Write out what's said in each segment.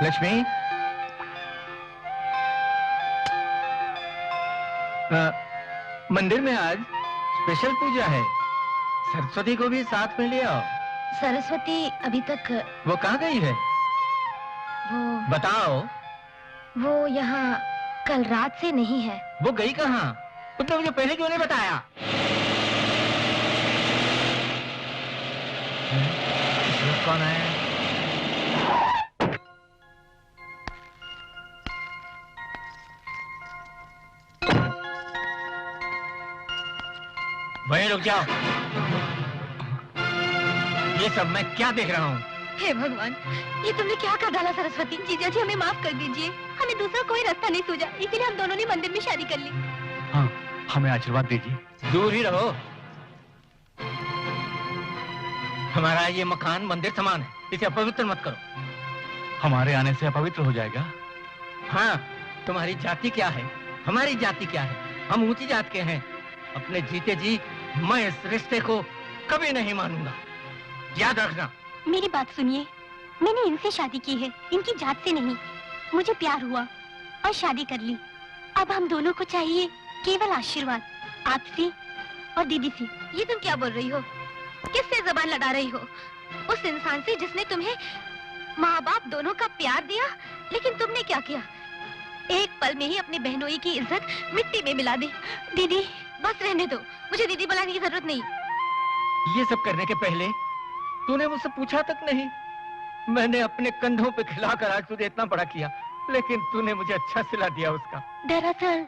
लक्ष्मी, मंदिर में आज स्पेशल पूजा है। सरस्वती को भी साथ में ले आओ। सरस्वती अभी तक। वो कहाँ गई है? वो बताओ। वो यहाँ कल रात से नहीं है। वो गई कहाँ? तुमने मुझे पहले क्यों नहीं बताया? कौन है? वहीं रुक जाओ। ये सब मैं क्या देख रहा हूँ? हे भगवान, ये तुमने क्या कर डाला सरस्वती? जीजा जी हमें माफ कर दीजिए, हमें दूसरा कोई रास्ता नहीं सूझा, इसीलिए हम दोनों ने मंदिर में शादी कर ली। हाँ, हमें आशीर्वाद दीजिए। दूर ही रहो। हमारा ये मकान मंदिर समान है, इसे अपवित्र मत करो। हमारे आने से अपवित्र हो जाएगा? हाँ, तुम्हारी जाति क्या है, हमारी जाति क्या है? हम ऊंची जात के हैं। अपने जीते जी मैं इस रिश्ते को कभी नहीं मानूंगा, याद रखना। मेरी बात सुनिए, मैंने इनसे शादी की है, इनकी जात से नहीं। मुझे प्यार हुआ और शादी कर ली। अब हम दोनों को चाहिए केवल आशीर्वाद, आपसे और दीदी से। ये तुम क्या बोल रही हो? किससे जबान लड़ा रही हो? उस इंसान से जिसने तुम्हें माँ बाप दोनों का प्यार दिया, लेकिन तुमने क्या किया? एक पल में ही अपनी बहनोई की इज्जत मिट्टी में मिला दी। दीदी बस रहने दो, मुझे दीदी बुलाने की जरूरत नहीं। ये सब करने के पहले तूने मुझसे पूछा तक नहीं। मैंने अपने कंधों पे खिलाकर आज तुझे इतना बड़ा किया, लेकिन तूने मुझे अच्छा सिला दिया उसका। दरअसल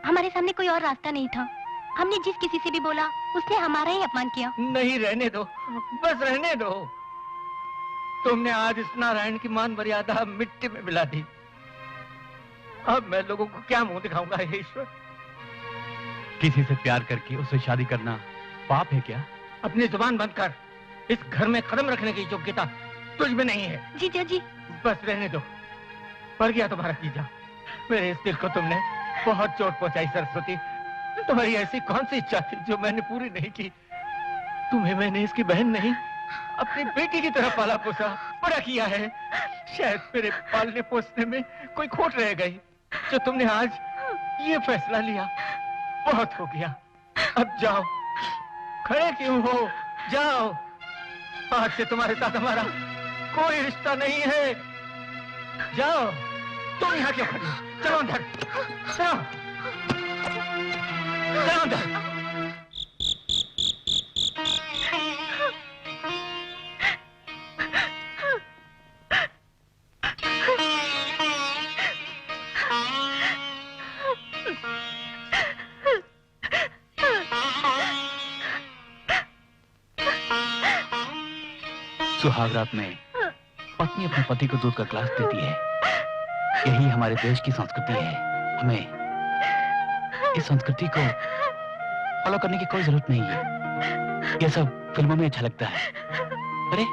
हमारे सामने कोई और रास्ता नहीं था। हमने जिस किसी से भी बोला उसने हमारा ही अपमान किया। नहीं, रहने दो, बस रहने दो। तुमने आज इस नारायण की मान मर्यादा मिट्टी में मिला दी। अब मैं लोगों को क्या मुंह दिखाऊंगा? हे ईश्वर, किसी से प्यार करके उससे शादी करना पाप है क्या? अपनी जुबान बंद कर। इस घर में कदम रखने की योग्यता तुझ में नहीं है। जीजा जी बस रहने दो। मर गया तुम्हारा जीजा। मेरे इस दिल को तुमने बहुत चोट पहुंचाई सरस्वती। तुम्हारी ऐसी कौन सी इच्छा थी जो मैंने पूरी नहीं की? तुम्हें मैंने इसकी बहन नहीं, अपनी बेटी की तरह पाला पोसा, बड़ा किया है। शायद मेरे पालने पोसने में कोई खोट रह गई, जो तुमने आज ये फैसला लिया। बहुत हो गया, अब जाओ। खड़े क्यों हो? जाओ। आज से तुम्हारे साथ हमारा कोई रिश्ता नहीं है। जाओ। तुम यहाँ क्यों खड़ी हो? चलो अंदर, चलो, चलो अंदर। सुहाग रात में पत्नी अपने पति को दूध का गिलास देती है। यही हमारे देश की संस्कृति है। हमें इस संस्कृति को फॉलो करने की कोई जरूरत नहीं है। यह सब फिल्मों में अच्छा लगता है। अरे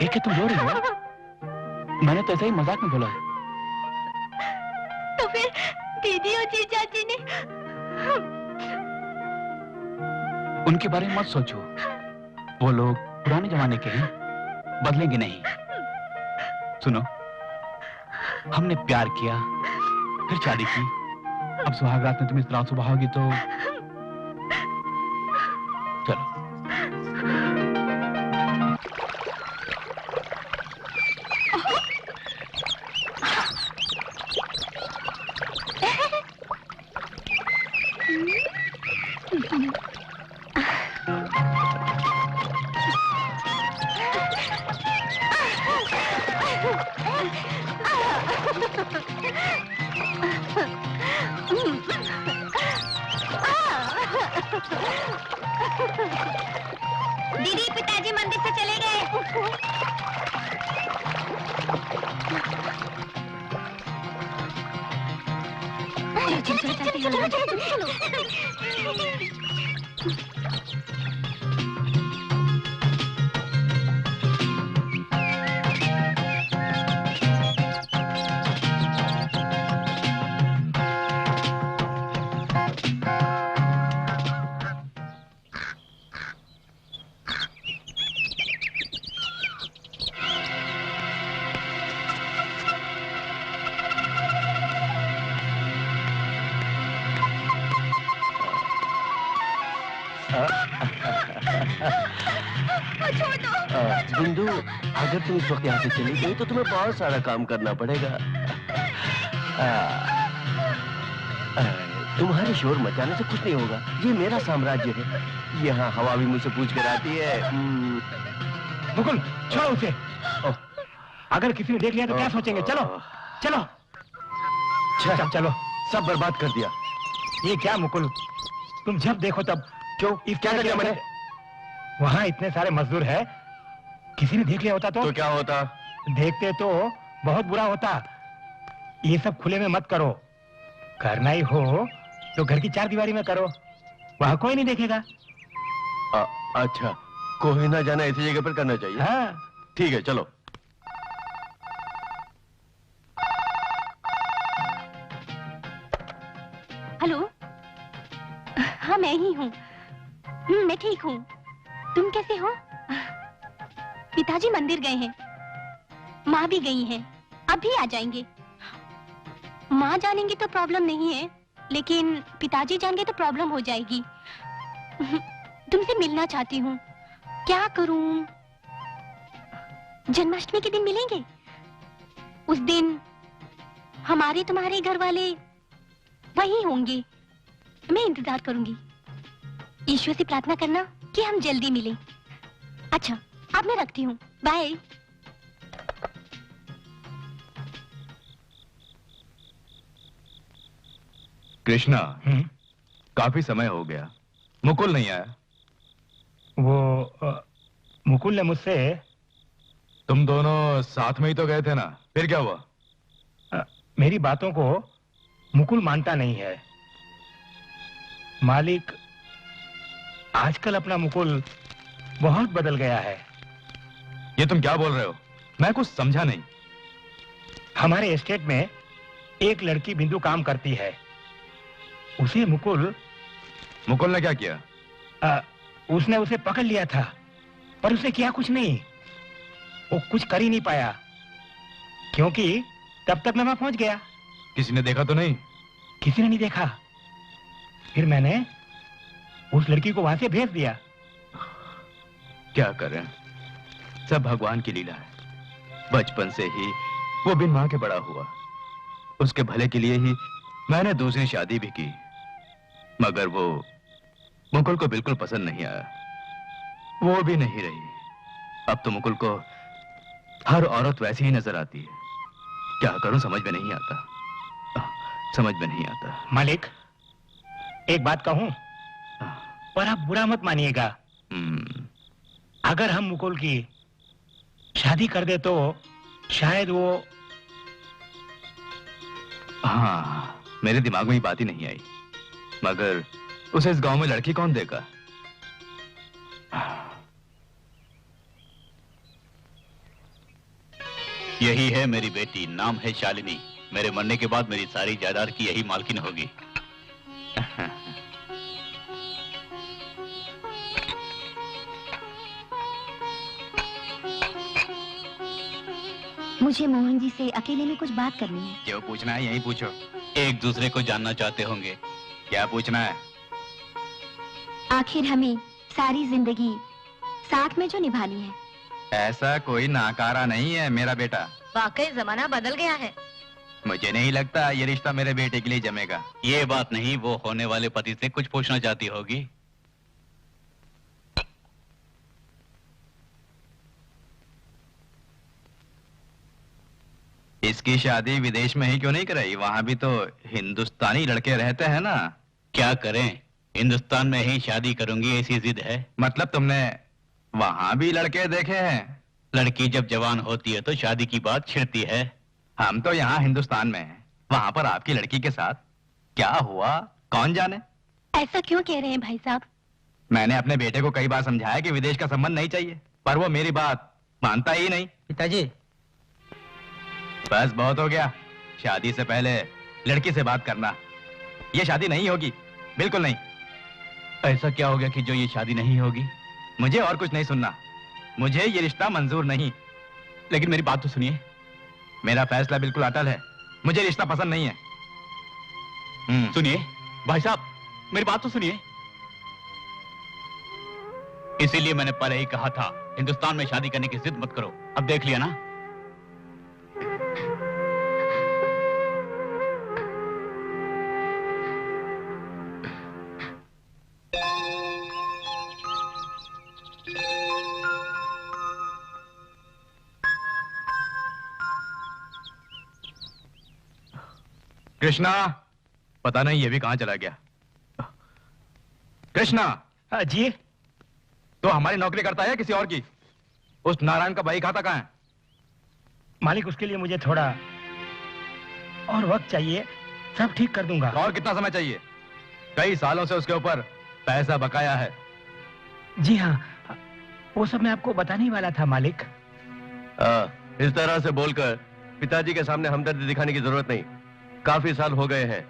ये क्या तुम रो रही हो? मैंने तो ऐसा ही मजाक में बोला है। तो फिर दीदी और जीजा जी ने? उनके बारे में मत सोचो। वो लोग पुराने जमाने के हैं, बदलेंगे नहीं। सुनो, हमने प्यार किया, फिर शादी की। अब सुहाग रात में तुम इस तरह सुबह होगी तो चलो। दीदी पिताजी मंदिर से चले गए। चलो। छोड़ दो। बिंदु, अगर तुम इस वक्त यहाँ से चली गई तो तुम्हें बहुत सारा काम करना पड़ेगा। तुम्हारे शोर मचाने से कुछ नहीं होगा। ये मेरा साम्राज्य है। यहाँ हवा भी मुझसे पूछ कर आती है। मुकुल, छोड़ो उसे। अगर किसी ने देख लिया तो क्या सोचेंगे? चलो चलो चलो। सब बर्बाद कर दिया। ये क्या मुकुल, तुम जब देखो तब क्यों? क्या कर दिया मैंने? वहाँ इतने सारे मजदूर है, किसी ने देख लिया होता तो क्या होता? देखते तो बहुत बुरा होता। ये सब खुले में मत करो। करना ही हो तो घर की चार दीवारी में करो, वहाँ कोई नहीं देखेगा। अच्छा, कोई ना जाना ऐसी जगह पर करना चाहिए। हाँ ठीक है, चलो। हेलो, हाँ मैं ही हूँ। मैं ठीक हूँ। तुम कैसे हो? पिताजी मंदिर गए हैं, माँ भी गई है, अभी आ जाएंगे। माँ जानेंगे तो प्रॉब्लम नहीं है, लेकिन पिताजी जान गए तो प्रॉब्लम हो जाएगी। तुमसे मिलना चाहती हूँ, क्या करूँ? जन्माष्टमी के दिन मिलेंगे? उस दिन हमारे तुम्हारे घर वाले वहीं होंगे। मैं इंतजार करूंगी। ईश्वर से प्रार्थना करना कि हम जल्दी मिलें। अच्छा, अब मैं रखती हूँ। बाय। कृष्णा, काफी समय हो गया, मुकुल नहीं आया। वो मुकुल ने मुझसे, तुम दोनों साथ में ही तो गए थे ना, फिर क्या हुआ? मेरी बातों को मुकुल मानता नहीं है। मालिक, आजकल अपना मुकुल बहुत बदल गया है। ये तुम क्या बोल रहे हो? मैं कुछ समझा नहीं। हमारे एस्टेट में एक लड़की बिंदु काम करती है। उसे मुकुल ने क्या किया? उसने उसे पकड़ लिया था, पर उसने किया कुछ नहीं। वो कुछ कर ही नहीं पाया, क्योंकि तब तक मैं वहां पहुंच गया। किसी ने देखा तो नहीं? किसी ने नहीं देखा। फिर मैंने उस लड़की को वहां से भेज दिया। क्या करें, सब भगवान की लीला है। बचपन से ही वो बिन मां के बड़ा हुआ। उसके भले के लिए ही मैंने दूसरी शादी भी की, मगर वो मुकुल को बिल्कुल पसंद नहीं आया। वो भी नहीं रही। अब तो मुकुल को हर औरत वैसी ही नजर आती है। क्या करूं समझ में नहीं आता, समझ में नहीं आता। मालिक, एक बात कहूं, पर आप बुरा मत मानिएगा। अगर हम मुकुल की शादी कर दे तो शायद वो... हाँ, मेरे दिमाग में ये बात ही नहीं आई, मगर उसे इस गांव में लड़की कौन देगा? यही है मेरी बेटी, नाम है शालिनी। मेरे मरने के बाद मेरी सारी जायदाद की यही मालकिन होगी। मुझे मोहन जी से अकेले में कुछ बात करनी है। जो पूछना है यही पूछो। एक दूसरे को जानना चाहते होंगे, क्या पूछना है? आखिर हमें सारी जिंदगी साथ में जो निभानी है। ऐसा कोई नाकारा नहीं है मेरा बेटा। वाकई जमाना बदल गया है। मुझे नहीं लगता ये रिश्ता मेरे बेटे के लिए जमेगा। ये बात नहीं, वो होने वाले पति से कुछ पूछना चाहती होगी। इसकी शादी विदेश में ही क्यों नहीं कराई? वहां भी तो हिंदुस्तानी लड़के रहते हैं ना। क्या करें, हिंदुस्तान में ही शादी करूंगी ऐसी जिद है। मतलब तुमने वहां भी लड़के देखे हैं? लड़की जब जवान होती है तो शादी की बात छिड़ती है। हम तो यहाँ हिंदुस्तान में हैं, वहां पर आपकी लड़की के साथ क्या हुआ कौन जाने। ऐसा क्यों कह रहे हैं भाई साहब? मैंने अपने बेटे को कई बार समझाया कि विदेश का संबंध नहीं चाहिए, पर वो मेरी बात मानता ही नहीं। पिताजी, बस बहुत हो गया। शादी से पहले लड़की से बात करना। ये शादी नहीं होगी, बिल्कुल नहीं। ऐसा क्या हो गया कि जो ये शादी नहीं होगी? मुझे और कुछ नहीं सुनना, मुझे ये रिश्ता मंजूर नहीं। लेकिन मेरी बात तो सुनिए। मेरा फैसला बिल्कुल अटल है, मुझे रिश्ता पसंद नहीं है। सुनिए भाई साहब, मेरी बात तो सुनिए। इसीलिए मैंने पहले ही कहा था हिंदुस्तान में शादी करने की जिद मत करो। अब देख लिया ना। कृष्णा, पता नहीं ये भी कहां चला गया। कृष्णा। जी। तो हमारी नौकरी करता है किसी और की? उस नारायण का भाई खाता कहां है? मालिक, उसके लिए मुझे थोड़ा और वक्त चाहिए, सब ठीक कर दूंगा। और कितना समय चाहिए? कई सालों से उसके ऊपर पैसा बकाया है। जी हाँ, वो सब मैं आपको बताने ही वाला था मालिक। इस तरह से बोलकर पिताजी के सामने हमदर्दी दिखाने की जरूरत नहीं। काफी साल हो गए हैं,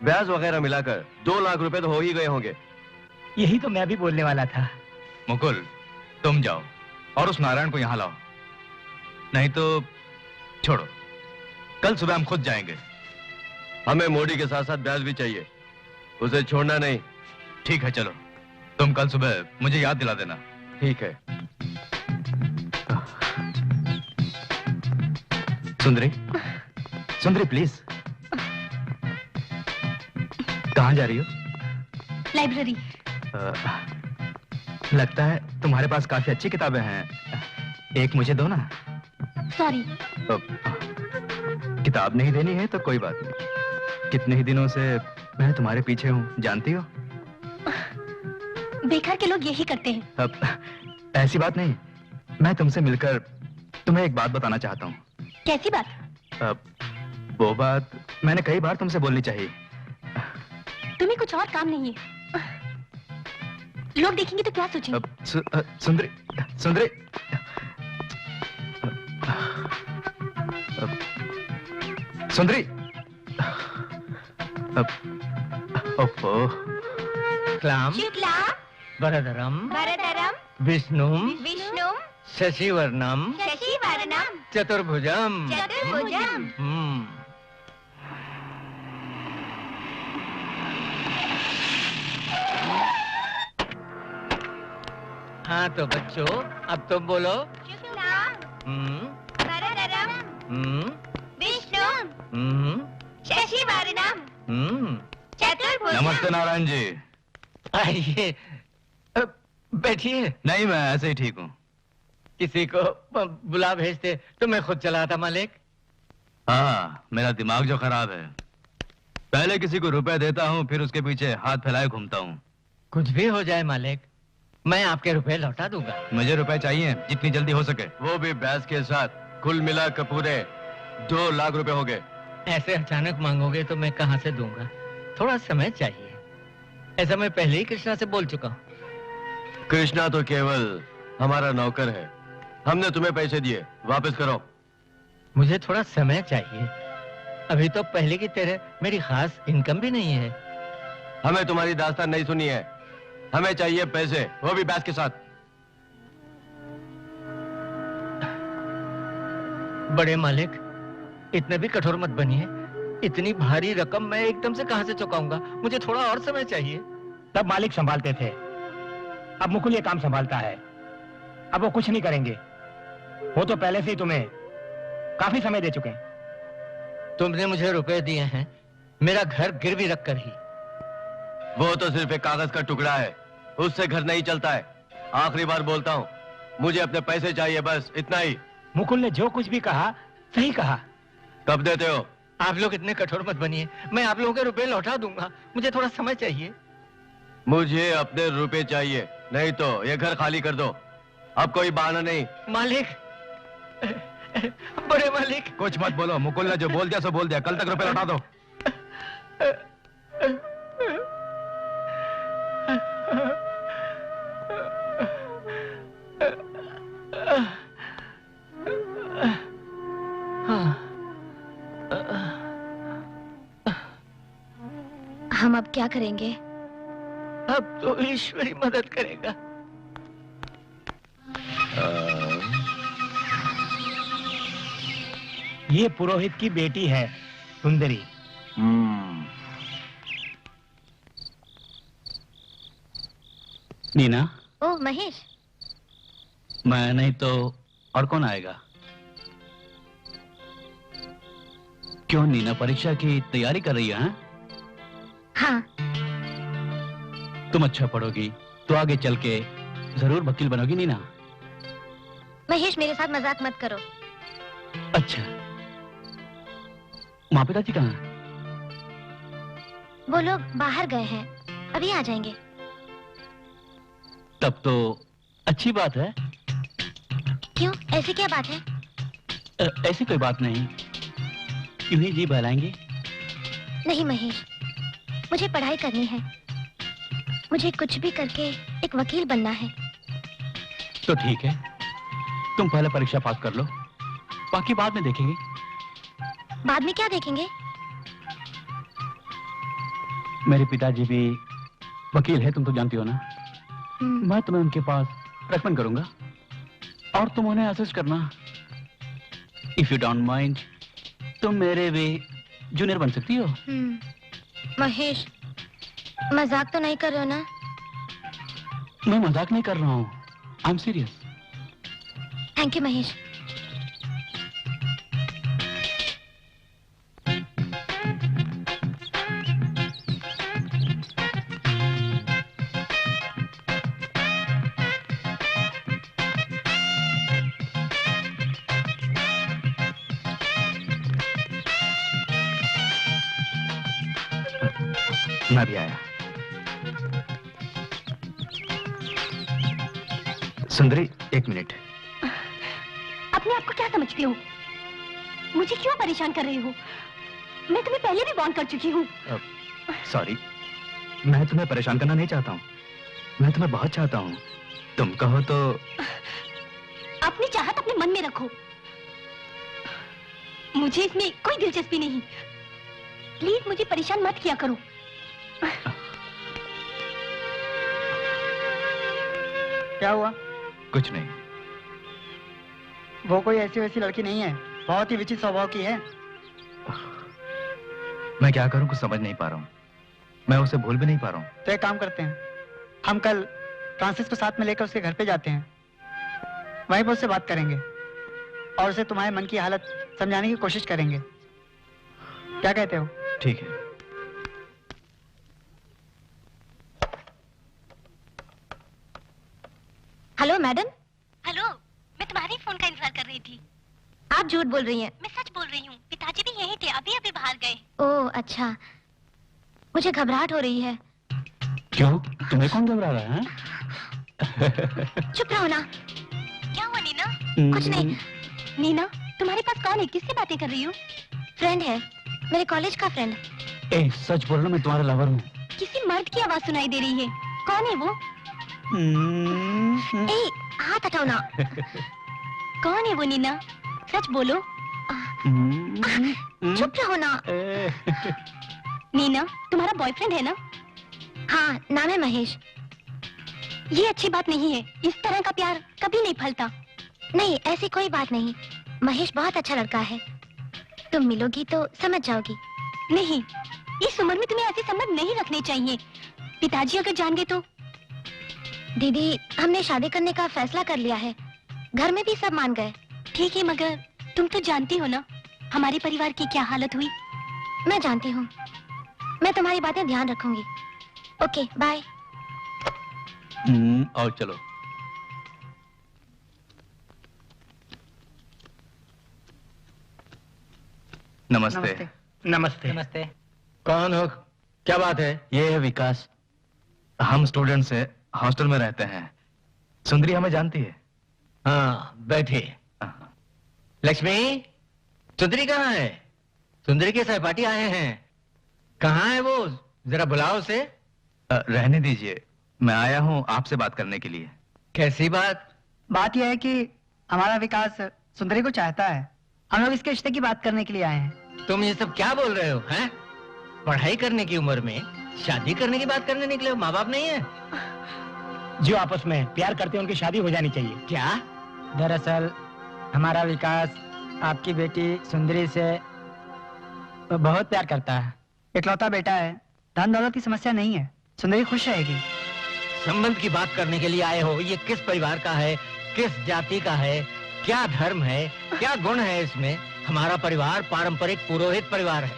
ब्याज वगैरह मिलाकर 2 लाख रुपए तो हो ही गए होंगे। यही तो मैं भी बोलने वाला था। मुकुल, तुम जाओ और उस नारायण को यहां लाओ, नहीं तो छोड़ो, कल सुबह हम खुद जाएंगे। हमें मोड़ी के साथ साथ ब्याज भी चाहिए, उसे छोड़ना नहीं। ठीक है, चलो, तुम कल सुबह मुझे याद दिला देना। ठीक है। सुंदरी, सुंदरी प्लीज। कहां जा रही हो? लाइब्रेरी। लगता है तुम्हारे पास काफी अच्छी किताबें हैं, एक मुझे दो ना। सॉरी। किताब नहीं देनी है तो कोई बात नहीं। कितने ही दिनों से मैं तुम्हारे पीछे हूँ, जानती हो। बेकार के लोग यही करते हैं। अब ऐसी बात नहीं, मैं तुमसे मिलकर तुम्हें एक बात बताना चाहता हूँ। कैसी बात? वो बात मैंने कई बार तुमसे बोलनी चाहिए। तुम्हें कुछ और काम नहीं है? लोग देखेंगे तो क्या सोचेंगे? सुंदरी, सुंदरी, सुंदरी। ओफो। क्लाम शुक्ला वरदरम वरदरम विष्णुम विष्णु शशिवर्णम शशिवर्णम चतुर्भुजम। चतुर्भुजम। हाँ तो बच्चों, अब तुम बोलो। शुक्ला वरदरम विष्णु शशिवर्णम चतुर्भुजम। नमस्ते नारायण जी। आइए, बैठिए। नहीं, मैं ऐसे ही ठीक हूँ। किसी को बुला भेजते तो मैं खुद चला आता मालिक। हाँ, मेरा दिमाग जो खराब है। पहले किसी को रुपए देता हूँ, फिर उसके पीछे हाथ फैलाए घूमता हूँ। कुछ भी हो जाए मालिक, मैं आपके रुपए लौटा दूंगा। मुझे रुपए चाहिए, जितनी जल्दी हो सके। वो भी ब्याज के साथ। कुल मिलाकर पूरे 2 लाख रुपए हो गए। ऐसे अचानक मांगोगे तो मैं कहाँ से दूंगा? थोड़ा समय चाहिए। ऐसा मैं पहले ही कृष्णा से बोल चुका हूँ। कृष्णा तो केवल हमारा नौकर है, हमने तुम्हें पैसे दिए, वापस करो। मुझे थोड़ा समय चाहिए, अभी तो पहले की तरह मेरी खास इनकम भी नहीं है। हमें तुम्हारी दास्तान नहीं सुनी है, हमें चाहिए पैसे, वो भी ब्याज के साथ। बड़े मालिक, इतने भी कठोर मत बनिए। इतनी भारी रकम मैं एकदम से कहां से चुकाऊंगा? मुझे थोड़ा और समय चाहिए। तब मालिक संभालते थे, अब मुकुल ये काम संभालता है। अब वो कुछ नहीं करेंगे, वो तो पहले से ही तुम्हें काफी समय दे चुके हैं। तुमने मुझे रुपए दिए हैं, मेरा घर गिरवी रखकर ही। वो तो सिर्फ एक कागज का टुकड़ा है, उससे घर नहीं चलता है। आखिरी बार बोलता हूँ, मुझे अपने पैसे चाहिए, बस इतना ही। मुकुल ने जो कुछ भी कहा सही कहा। कब देते हो? आप लोग इतने कठोर मत बनिए, मैं आप लोगों के रुपए लौटा दूंगा। मुझे थोड़ा समय चाहिए। मुझे अपने रुपए चाहिए, नहीं तो ये घर खाली कर दो। अब कोई बहाना नहीं। मालिक, बड़े मालिक। कुछ मत बोलो, मुकुल ने जो बोल दिया सो बोल दिया। कल तक रुपए लौटा दो। हम अब क्या करेंगे? अब तो ईश्वर ही मदद करेगा। ये पुरोहित की बेटी है सुंदरी। नीना, ओह महेश, मैं नहीं तो और कौन आएगा? क्यों नीना परीक्षा की तैयारी कर रही है? हाँ। तुम अच्छा पढ़ोगी तो आगे चल के जरूर वकील बनोगी नीना। महेश मेरे साथ मजाक मत करो। अच्छा, माँ पिताजी कहाँ हैं? वो लोग बाहर गए हैं, अभी आ जाएंगे। तब तो अच्छी बात है। क्यों, ऐसी क्या बात है? ऐसी कोई बात नहीं, यूं ही जी बहलाएंगे। नहीं महेश, मुझे पढ़ाई करनी है। मुझे कुछ भी करके एक वकील बनना है। तो ठीक है, तुम पहले परीक्षा पास कर लो, बाकी बाद में देखेंगे। बाद में क्या देखेंगे? मेरे पिताजी भी वकील है, तुम तो जानती हो ना। मैं तुम्हें उनके पास रेकमेंड करूंगा और तुम उन्हें असिस्ट करना। इफ यू डोंट माइंड, तुम मेरे भी जूनियर बन सकती हो। महेश, मजाक तो नहीं कर रहे हो ना? मैं मजाक नहीं कर रहा हूँ, I am serious. Thank you Mahesh. मैं भी आया। सुंदरी, एक मिनट। अपने आप को क्या समझते हो? मुझे क्यों परेशान कर रहे हो? मैं तुम्हें पहले भी वार्न कर चुकी हूँ। सॉरी, मैं तुम्हें परेशान करना नहीं चाहता हूँ। मैं तुम्हें बहुत चाहता हूँ, तुम कहो तो। अपनी चाहत अपने मन में रखो, मुझे इसमें कोई दिलचस्पी नहीं। प्लीज मुझे परेशान मत किया करो। क्या हुआ? कुछ नहीं। वो कोई ऐसी वैसी लड़की नहीं है, बहुत ही विचित्र स्वभाव की है। मैं क्या करूं, कुछ समझ नहीं पा रहा हूं। मैं उसे भूल भी नहीं पा रहा हूं। तो एक काम करते हैं, हम कल फ्रांसिस को साथ में लेकर उसके घर पे जाते हैं। वहीं पर उससे बात करेंगे और उसे तुम्हारे मन की हालत समझाने की कोशिश करेंगे। क्या कहते हो? ठीक है। Hello madam. हेलो, मैं तुम्हारे फोन का इंतजार कर रही थी। आप झूठ बोल रही हैं। मैं सच बोल रही हूँ, पिताजी भी यहीं थे, अभी अभी बाहर गए। ओह अच्छा, मुझे घबराहट हो रही है। क्यों, तुम्हें कौन घबरा रहा है? चुप रहो ना। क्या हुआ नीना? कुछ नहीं। नीना, तुम्हारे पास कौन है? किससे बातें कर रही हो? फ्रेंड है, मेरे कॉलेज का फ्रेंड। ए, सच बोल रहा हूँ, मैं तुम्हारा लवर हूँ। किसी मर्द की आवाज सुनाई दे रही है। कौन है वो? ए, हाथ हटाओ ना। कौन है वो नीना? सच बोलो। चुप रहो ना। नीना, तुम्हारा बॉयफ्रेंड है ना? हाँ, नाम है महेश। ये अच्छी बात नहीं है, इस तरह का प्यार कभी नहीं फलता। नहीं, ऐसी कोई बात नहीं। महेश बहुत अच्छा लड़का है, तुम मिलोगी तो समझ जाओगी। नहीं, इस उम्र में तुम्हें ऐसे संबंध नहीं रखने चाहिए। पिताजी अगर जान गए तो। दीदी, हमने शादी करने का फैसला कर लिया है, घर में भी सब मान गए। ठीक है, मगर तुम तो जानती हो ना हमारे परिवार की क्या हालत हुई। मैं जानती हूँ, मैं तुम्हारी बातें ध्यान रखूंगी। Okay, bye. और चलो। नमस्ते। नमस्ते। नमस्ते। कौन हो? क्या बात है? ये है विकास, हम स्टूडेंट्स हैं, हॉस्टल में रहते हैं। सुंदरी हमें जानती है। हाँ, बैठे। लक्ष्मी, सुंदरी कहाँ है? सुंदरी के सहपाठी आए हैं। कहाँ है वो? जरा बुलाओ उसे। रहने दीजिए, मैं आया हूँ आपसे बात करने के लिए। कैसी बात? बात यह है कि हमारा विकास सुंदरी को चाहता है। हम लोग इसके रिश्ते की बात करने के लिए आए हैं। तुम ये सब क्या बोल रहे हो? हैं? पढ़ाई करने की उम्र में शादी करने की बात करने निकले हो? माँ बाप नहीं है? जो आपस में प्यार करते हैं उनकी शादी हो जानी चाहिए। क्या? दरअसल हमारा विकास आपकी बेटी सुंदरी से बहुत प्यार करता है। इकलौता बेटा है, धन दौलत की समस्या नहीं है। सुंदरी खुश रहेगी। संबंध की बात करने के लिए आए हो? ये किस परिवार का है, किस जाति का है, क्या धर्म है, क्या गुण है इसमें? हमारा परिवार पारंपरिक पुरोहित परिवार है।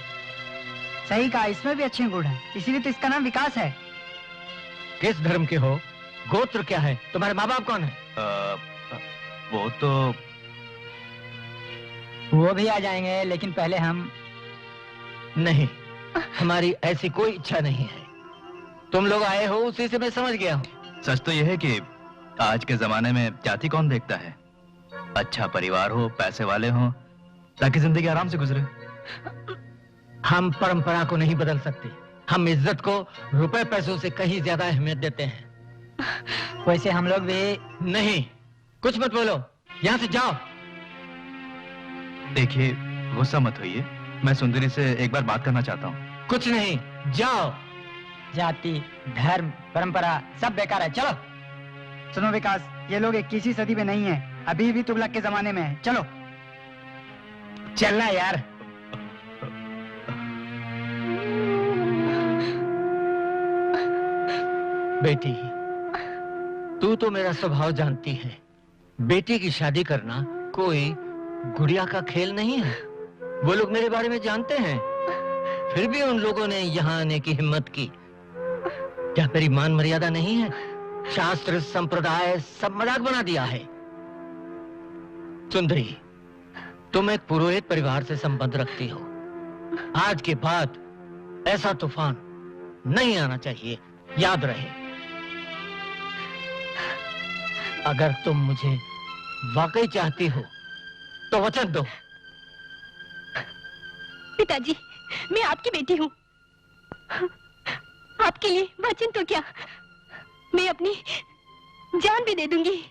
सही कहा, इसमें भी अच्छे गुण हैं, इसीलिए तो इसका नाम विकास है। किस धर्म के हो? गोत्र क्या है? तुम्हारे माँ बाप कौन है? वो तो वो भी आ जाएंगे, लेकिन पहले हम। नहीं, हमारी ऐसी कोई इच्छा नहीं है। तुम लोग आए हो उसी से मैं समझ गया हूँ। सच तो यह है कि आज के जमाने में जाति कौन देखता है। अच्छा परिवार हो, पैसे वाले हो, ताकि जिंदगी आराम से गुजरे। हम परंपरा को नहीं बदल सकते। हम इज्जत को रुपए पैसों से कहीं ज्यादा अहमियत देते हैं। वैसे हम लोग भी। नहीं, कुछ मत बोलो, यहाँ से जाओ। देखिए, गुस्सा मत होइए, मैं सुंदरी से एक बार बात करना चाहता हूँ। कुछ नहीं, जाओ। जाति, धर्म, परंपरा सब बेकार है, चलो। सुनो विकास, ये लोग 21वीं सदी में नहीं है, अभी भी तुगलक के जमाने में है, चलो। चलना यार। बेटी, तू तो मेरा स्वभाव जानती है। बेटी की शादी करना कोई गुड़िया का खेल नहीं है। वो लोग मेरे बारे में जानते हैं, फिर भी उन लोगों ने यहाँ आने की हिम्मत की। क्या तेरी मान मर्यादा नहीं है? शास्त्र संप्रदाय सब मजाक बना दिया है। सुंदरी, तुम एक पुरोहित परिवार से संबंध रखती हो। आज के बाद ऐसा तूफान नहीं आना चाहिए, याद रहे। अगर तुम मुझे वाकई चाहती हो तो वचन दो। पिताजी, मैं आपकी बेटी हूँ। आपके लिए वचन तो क्या, मैं अपनी जान भी दे दूंगी।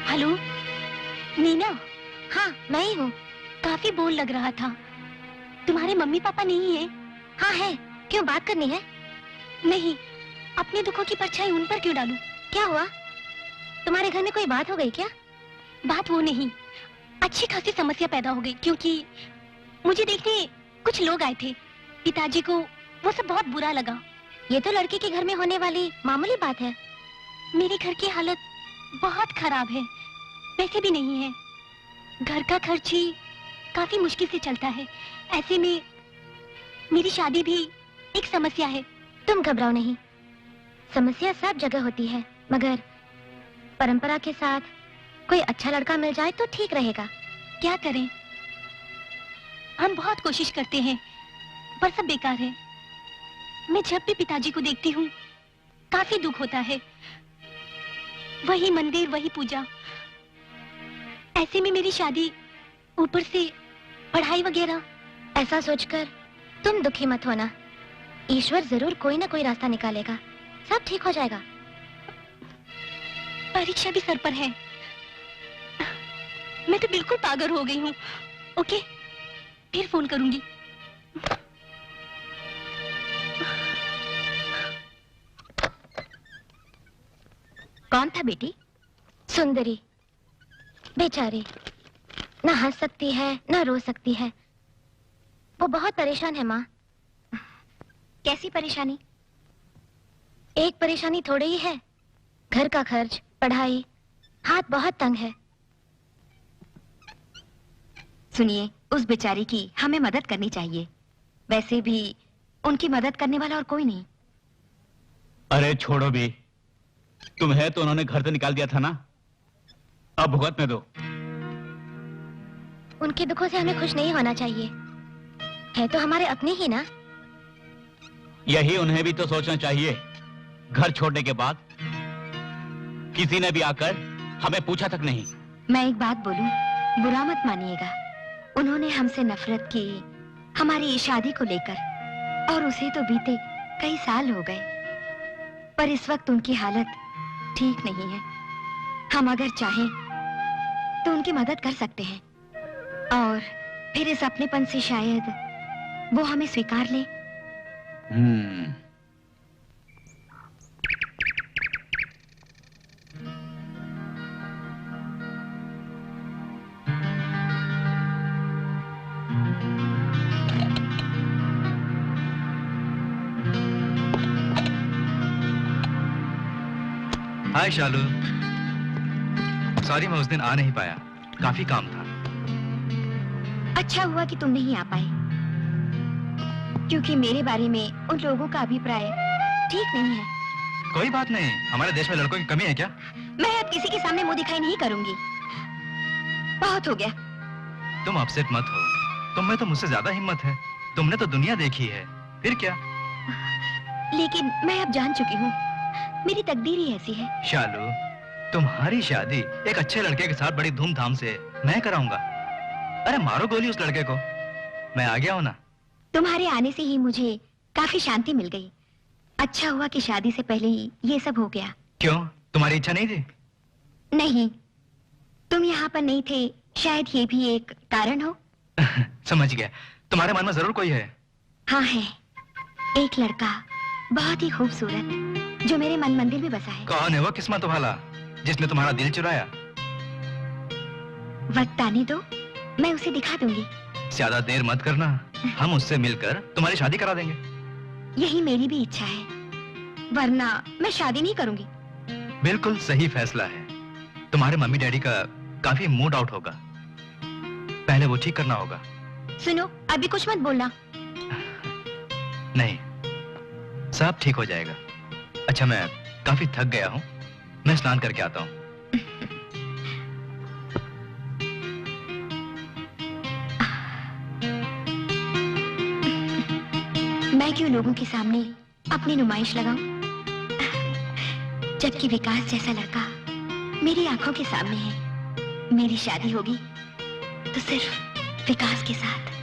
हेलो नीना। हाँ मैं ही हूँ। काफी बोर लग रहा था। तुम्हारे मम्मी पापा नहीं है? हाँ है। क्यों, बात करनी है? नहीं, अपने दुखों की परछाई उन पर क्यों डालूं? क्या हुआ, तुम्हारे घर में कोई बात हो गई क्या? बात वो नहीं, अच्छी खासी समस्या पैदा हो गई, क्योंकि मुझे देखने कुछ लोग आए थे। पिताजी को वो सब बहुत बुरा लगा। ये तो लड़के के घर में होने वाली मामूली बात है। मेरे घर की हालत बहुत खराब है, पैसे भी नहीं है। घर का खर्च ही काफी मुश्किल से चलता है। ऐसे में मेरी शादी भी एक समस्या है। तुम घबराओ नहीं, समस्या सब जगह होती है, मगर परंपरा के साथ कोई अच्छा लड़का मिल जाए तो ठीक रहेगा। क्या करें, हम बहुत कोशिश करते हैं पर सब बेकार है। मैं जब भी पिताजी को देखती हूँ काफी दुख होता है। वही मंदिर, वही पूजा। ऐसे में मेरी शादी, ऊपर से पढ़ाई वगैरह। ऐसा सोचकर तुम दुखी मत होना, ईश्वर जरूर कोई ना कोई रास्ता निकालेगा, सब ठीक हो जाएगा। परीक्षा भी सर पर है। मैं तो बिल्कुल पागल हो गई हूँ। ओके, फिर फोन करूंगी। कौन था बेटी? सुंदरी। बेचारी, ना हंस सकती है ना रो सकती है। वो बहुत परेशान है माँ। कैसी परेशानी? एक परेशानी थोड़ी ही है, घर का खर्च, पढ़ाई, हाथ बहुत तंग है। सुनिए, उस बेचारी की हमें मदद करनी चाहिए। वैसे भी उनकी मदद करने वाला और कोई नहीं। अरे छोड़ो भी, तुम्हें तो उन्होंने घर से निकाल दिया था ना, अब भुगतने दो। उनके दुखों से हमें खुश नहीं होना चाहिए, है तो हमारे अपने ही ना। यही उन्हें भी तो सोचना चाहिए। घर छोड़ने के बाद किसी ने भी आकर हमें पूछा तक नहीं। मैं एक बात बोलूं, बुरा मत मानिएगा। उन्होंने हमसे नफरत की हमारी शादी को लेकर, और उसे तो बीते कई साल हो गए, पर इस वक्त उनकी हालत ठीक नहीं है। हम अगर चाहें तो उनकी मदद कर सकते हैं और फिर इस अपनेपन से शायद वो हमें स्वीकार ले। हाय शालू, सॉरी मैं उस दिन आ नहीं पाया, काफी काम था। अच्छा हुआ कि तुम नहीं आ पाए, क्योंकि मेरे बारे में उन लोगों का अभिप्राय ठीक नहीं है। कोई बात नहीं, हमारे देश में लड़कों की कमी है क्या? मैं अब किसी के सामने मुंह दिखाई नहीं करूंगी, बहुत हो गया। तुम अपसेट मत हो, तुम में तो मुझसे ज्यादा हिम्मत है, तुमने तो दुनिया देखी है, फिर क्या? लेकिन मैं अब जान चुकी हूँ, मेरी तकदीर ही ऐसी है। शालू, तुम्हारी शादी एक अच्छे लड़के के साथ बड़ी धूमधाम से मैं कराऊंगा। अरे मारो गोली उस लड़के को, मैं आ गया हूं ना। तुम्हारे आने से ही मुझे काफी शांति मिल गई। अच्छा हुआ कि शादी से पहले ही ये सब हो गया। क्यों, तुम्हारी इच्छा नहीं थी? नहीं, तुम यहाँ पर नहीं थे, शायद ये भी एक कारण हो। समझ गया, तुम्हारे मन में जरूर कोई है। हाँ है, एक लड़का बहुत ही खूबसूरत जो मेरे मन मंदिर में बसा है। कौन है वो किस्मत वाला जिसने तुम्हारा दिल चुराया? वक्त आने दो, मैं उसे दिखा दूंगी। ज्यादा देर मत करना, हम उससे मिलकर तुम्हारी शादी करा देंगे। यही मेरी भी इच्छा है, वरना मैं शादी नहीं करूंगी। बिल्कुल सही फैसला है। तुम्हारे मम्मी डैडी का काफी मूड आउट होगा, पहले वो ठीक करना होगा। सुनो, अभी कुछ मत बोलना। नहीं, सब ठीक हो जाएगा। अच्छा, मैं काफी थक गया हूँ, मैं स्नान करके आता हूँ। मैं क्यों लोगों के सामने अपनी नुमाइश लगाऊं, जबकि विकास जैसा लड़का मेरी आंखों के सामने है। मेरी शादी होगी तो सिर्फ विकास के साथ।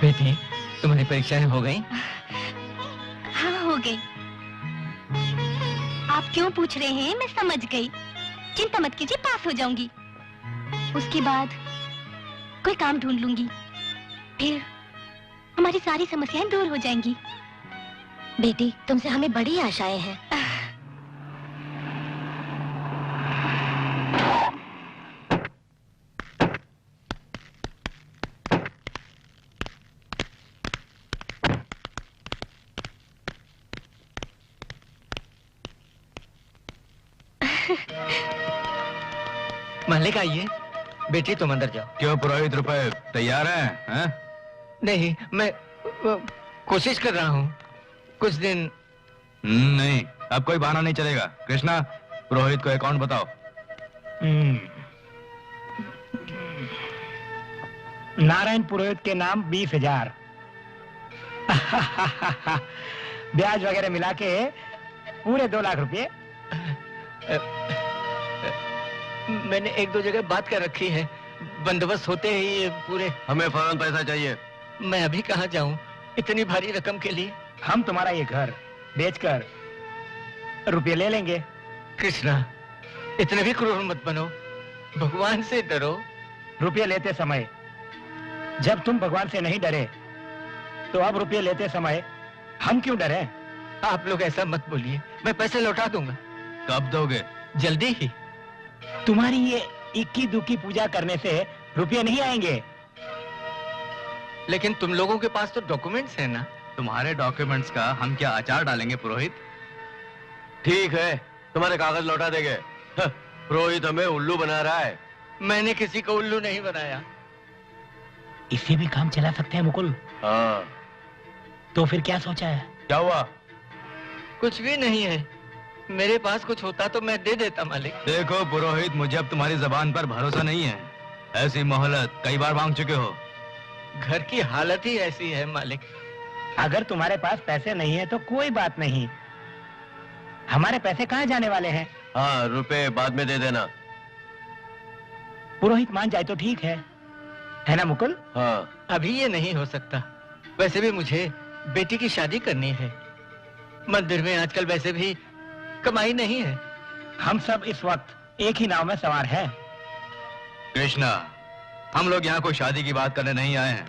बेटी, तुम्हारी परीक्षाएं हो गई? हाँ, हो गई। आप क्यों पूछ रहे हैं, मैं समझ गई। चिंता मत कीजिए, पास हो जाऊंगी। उसके बाद कोई काम ढूंढ लूंगी, फिर हमारी सारी समस्याएं दूर हो जाएंगी। बेटी, तुमसे हमें बड़ी आशाएं हैं। मालिक आइए। बेटी तुम अंदर जाओ। क्यों पुरोहित, रुपए तैयार हैं? हैं? नहीं, मैं कोशिश कर रहा हूँ, कुछ दिन। नहीं, अब कोई बहाना नहीं चलेगा। कृष्णा, पुरोहित को अकाउंट बताओ। नारायण पुरोहित के नाम 20,000। ब्याज वगैरह मिला के पूरे 2 लाख रुपए। मैंने 1-2 जगह बात कर रखी है, बंदोबस्त होते ही ये पूरे। हमें फौरन पैसा चाहिए। मैं अभी कहाँ जाऊँ इतनी भारी रकम के लिए? हम तुम्हारा ये घर बेचकर रुपये ले लेंगे। कृष्णा, इतने भी क्रूर मत बनो, भगवान से डरो। रुपये लेते समय जब तुम भगवान से नहीं डरे, तो अब रुपये लेते समय हम क्यों डरे? आप लोग ऐसा मत बोलिए, मैं पैसे लौटा दूंगा। कब दोगे? जल्दी ही। तुम्हारी ये इक्की दुक्की पूजा करने से रुपये नहीं आएंगे। लेकिन तुम लोगों के पास तो डॉक्यूमेंट्स हैं ना? तुम्हारे डॉक्यूमेंट्स का हम क्या अचार डालेंगे पुरोहित? ठीक है, तुम्हारे कागज लौटा देंगे। पुरोहित हमें उल्लू बना रहा है। मैंने किसी को उल्लू नहीं बनाया। इससे भी काम चला सकते हैं मुकुल। हाँ, तो फिर क्या सोचा है? क्या हुआ? कुछ भी नहीं है, मेरे पास कुछ होता तो मैं दे देता मालिक। देखो पुरोहित, मुझे अब तुम्हारी जबान पर भरोसा नहीं है। ऐसी मोहलत कई बार मांग चुके हो। घर की हालत ही ऐसी है मालिक। अगर तुम्हारे पास पैसे नहीं है तो कोई बात नहीं, हमारे पैसे कहाँ जाने वाले हैं? हाँ, रुपए बाद में दे देना। पुरोहित मान जाए तो ठीक है ना मुकुल? हाँ। अभी ये नहीं हो सकता। वैसे भी मुझे बेटी की शादी करनी है। मंदिर में आजकल वैसे भी कमाई नहीं है। हम सब इस वक्त एक ही नाव में सवार हैं। कृष्णा, हम लोग यहाँ कोई शादी की बात करने नहीं आए हैं।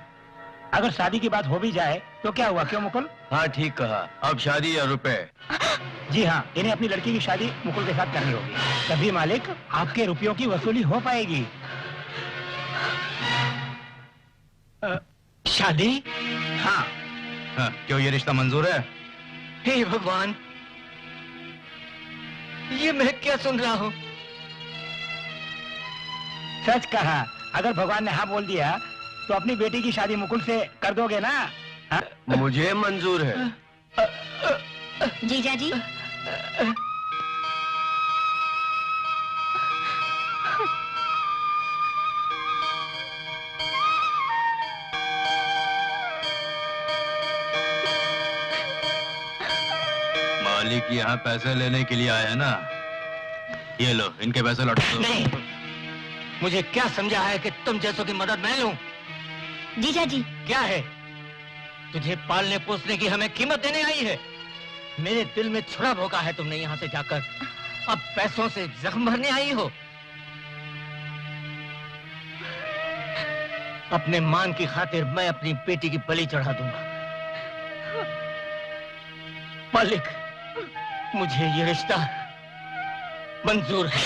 अगर शादी की बात हो भी जाए तो क्या हुआ, क्यों मुकुल? हाँ ठीक कहा, अब शादी या रुपए? जी हाँ, इन्हें अपनी लड़की की शादी मुकुल के साथ करनी होगी, तभी मालिक आपके रुपयों की वसूली हो पाएगी। शादी? हाँ। क्यों, ये रिश्ता मंजूर है? हे भगवान, ये मैं क्या सुन रहा हूँ? सच कहा, अगर भगवान ने हाँ बोल दिया तो अपनी बेटी की शादी मुकुल से कर दोगे ना? हाँ? मुझे मंजूर है। जीजा जी, मालिक यहाँ पैसे लेने के लिए आए हैं ना? ये लो, इनके पैसे लौटा दो। नहीं, मुझे क्या समझा है कि तुम जैसों की मदद मैं लूं? जीजा जी, क्या है? तुझे पालने पोसने की हमें कीमत देने आई है? मेरे दिल में छुरा भोंका है तुमने यहाँ से जाकर, अब पैसों से जख्म भरने आई हो? अपने मान की खातिर मैं अपनी बेटी की बलि चढ़ा दूंगा। मालिक, मुझे ये रिश्ता मंजूर है।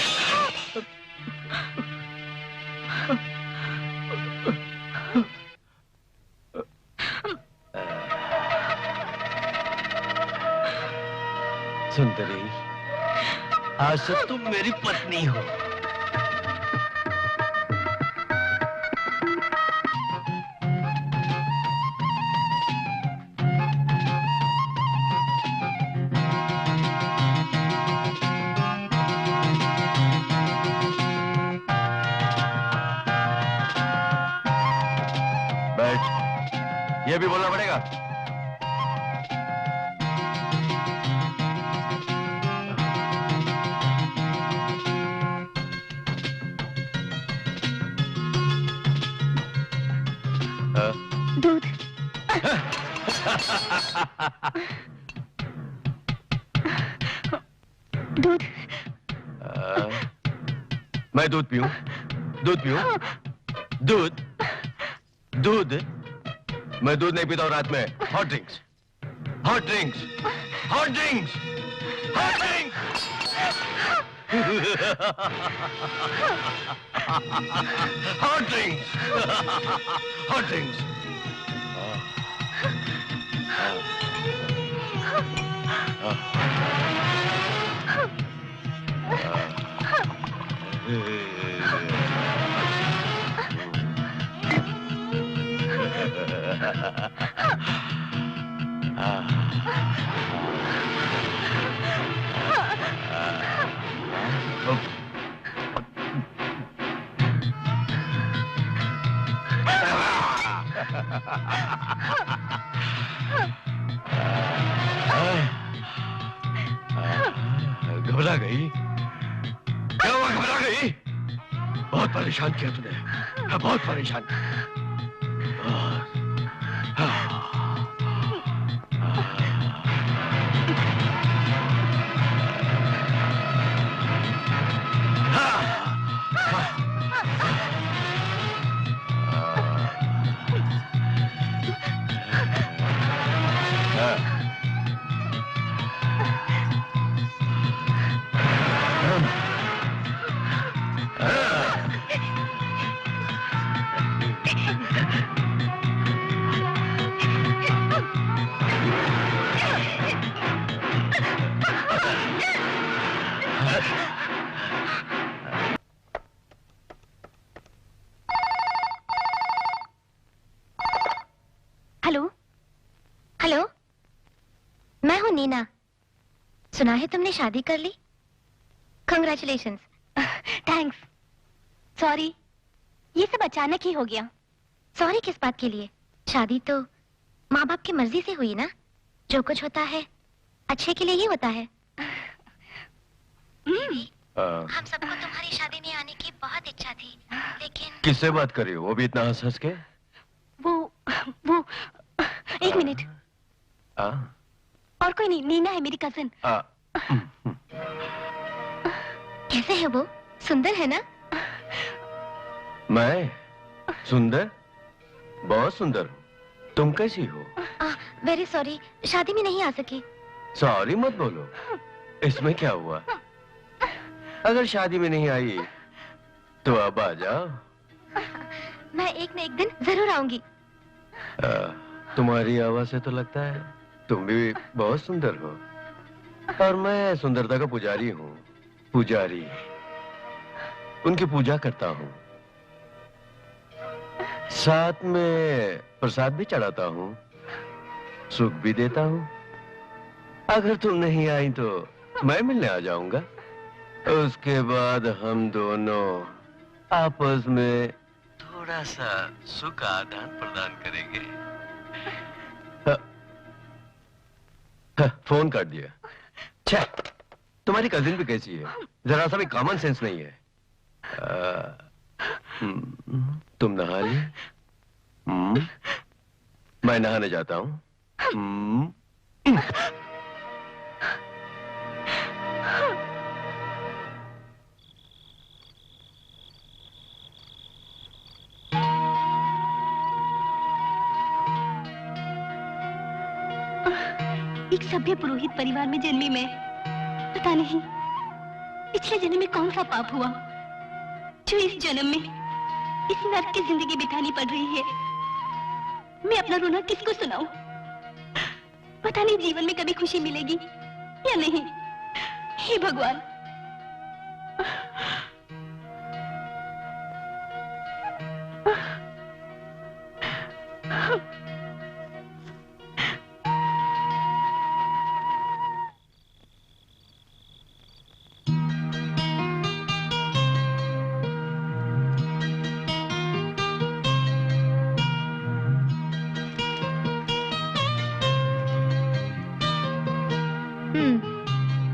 सुंदरी, आज से तुम मेरी पत्नी हो। बैठ, ये भी बोलना पड़ेगा। दूध। दूध। मैं दूध पीऊं? दूध पीऊं? दूध? दूध? मैं दूध नहीं पीता हूँ रात में। Hot drinks, hot drinks, hot drinks, hot drinks. Hot drinks, hot drinks. घबरा गई? क्या हुआ, घबरा गई? बहुत परेशान किया तूने, बहुत परेशान किया। हेलो हेलो, मैं हूँ नीना। सुना है तुमने शादी कर ली? कंग्रेचुलेशंस। थैंक्स। सॉरी, ये सब अचानक ही हो गया। सॉरी किस बात के लिए? शादी तो माँ बाप की मर्जी से हुई ना। जो कुछ होता है अच्छे के लिए ही होता है। हम सबको तुम्हारी शादी में आने की बहुत इच्छा थी, लेकिन किससे बात कर रही हो? वो भी इतना हंस हंस के? वो एक मिनट। और कोई नहीं, नीना है मेरी कजिन। कैसे है वो? सुंदर है ना? मैं सुंदर? बहुत सुंदर हूँ। तुम कैसी हो? वेरी सॉरी, शादी में नहीं आ सकी। सॉरी मत बोलो, इसमें क्या हुआ? अगर शादी में नहीं आई तो अब आ जाओ। मैं एक न एक दिन जरूर आऊंगी। तुम्हारी आवाज से तो लगता है तुम भी बहुत सुंदर हो, और मैं सुंदरता का पुजारी हूँ। पुजारी, उनकी पूजा करता हूँ, साथ में प्रसाद भी चढ़ाता हूँ, सुख भी देता हूँ। अगर तुम नहीं आई तो मैं मिलने आ जाऊंगा। उसके बाद हम दोनों आपस में थोड़ा सा सुख आदान प्रदान करेंगे। फोन काट दिया। छे, तुम्हारी कजिन भी कैसी है? जरा सा भी कॉमन सेंस नहीं है। तुम नहा ली? मैं नहाने जाता हूँ। एक सभ्य पुरोहित परिवार में जन्मी मैं, पता नहीं पिछले जन्म में कौन सा पाप हुआ जो इस जन्म में इस नर्क की जिंदगी बितानी पड़ रही है। मैं अपना रोना किसको सुनाऊं? पता नहीं जीवन में कभी खुशी मिलेगी या नहीं। हे भगवान।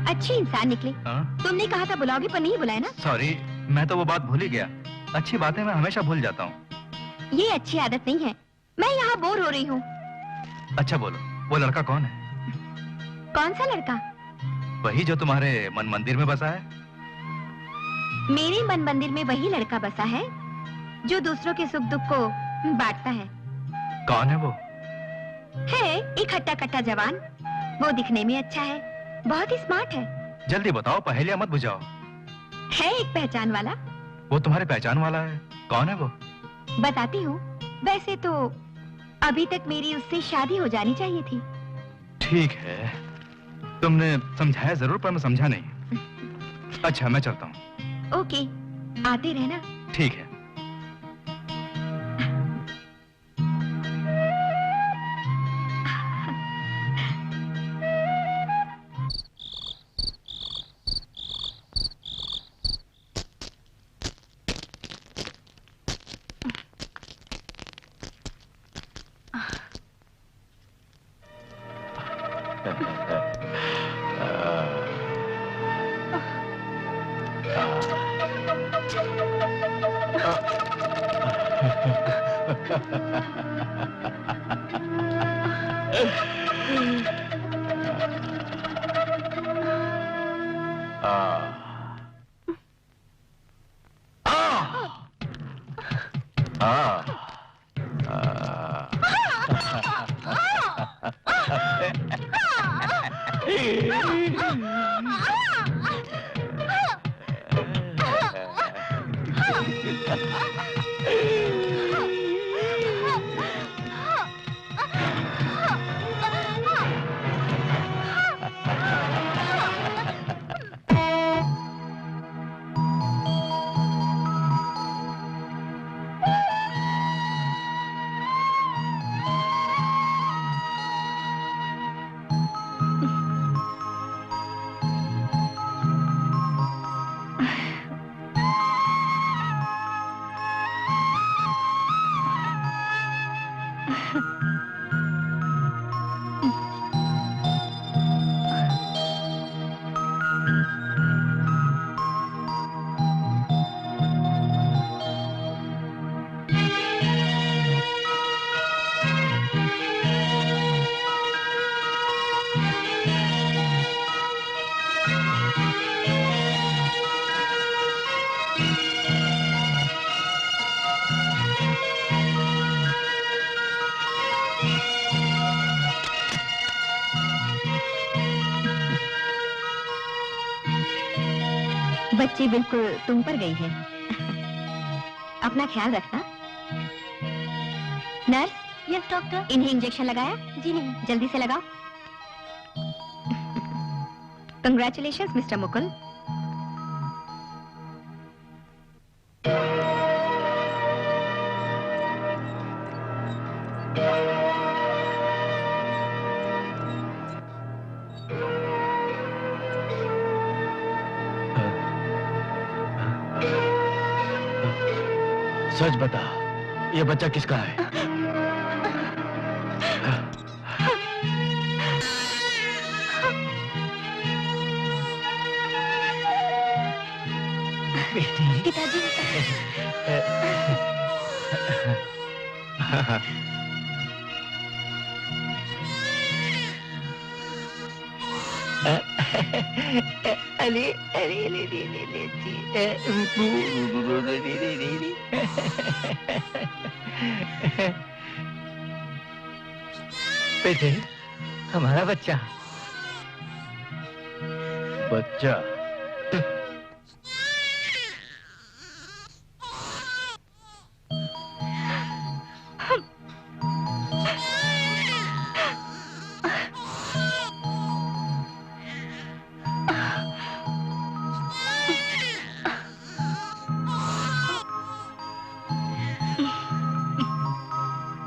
अच्छी इंसान निकली। तुमने कहा था बुलाओगे पर नहीं बुलाया ना? सॉरी, मैं तो वो बात भूल ही गया। अच्छी बातें मैं हमेशा भूल जाता हूँ। ये अच्छी आदत नहीं है। मैं यहाँ बोर हो रही हूँ। अच्छा बोलो, वो लड़का कौन है? कौन सा लड़का? वही जो तुम्हारे मन मंदिर में बसा है। मेरे मन मंदिर में वही लड़का बसा है जो दूसरों के सुख दुख को बांटता है। कौन है वो? है एक हट्टा कट्टा जवान। वो दिखने में अच्छा है, बहुत ही स्मार्ट है। जल्दी बताओ, पहेलियां मत बुझाओ। है एक पहचान वाला। वो तुम्हारे पहचान वाला है? कौन है वो? बताती हूँ। वैसे तो अभी तक मेरी उससे शादी हो जानी चाहिए थी। ठीक है, तुमने समझाया जरूर पर मैं समझा नहीं। अच्छा मैं चलता हूँ। ओके, आते रहना। ठीक है। बच्ची बिल्कुल तुम पर गई है। अपना ख्याल रखना। नर्स। Yes doctor. इन्हें इंजेक्शन लगाया? जी नहीं। जल्दी से लगाओ। Congratulations mister Mukul. सच बता, ये बच्चा किसका है? पिताजी। अली अली अली बेटे, हमारा बच्चा। बच्चा?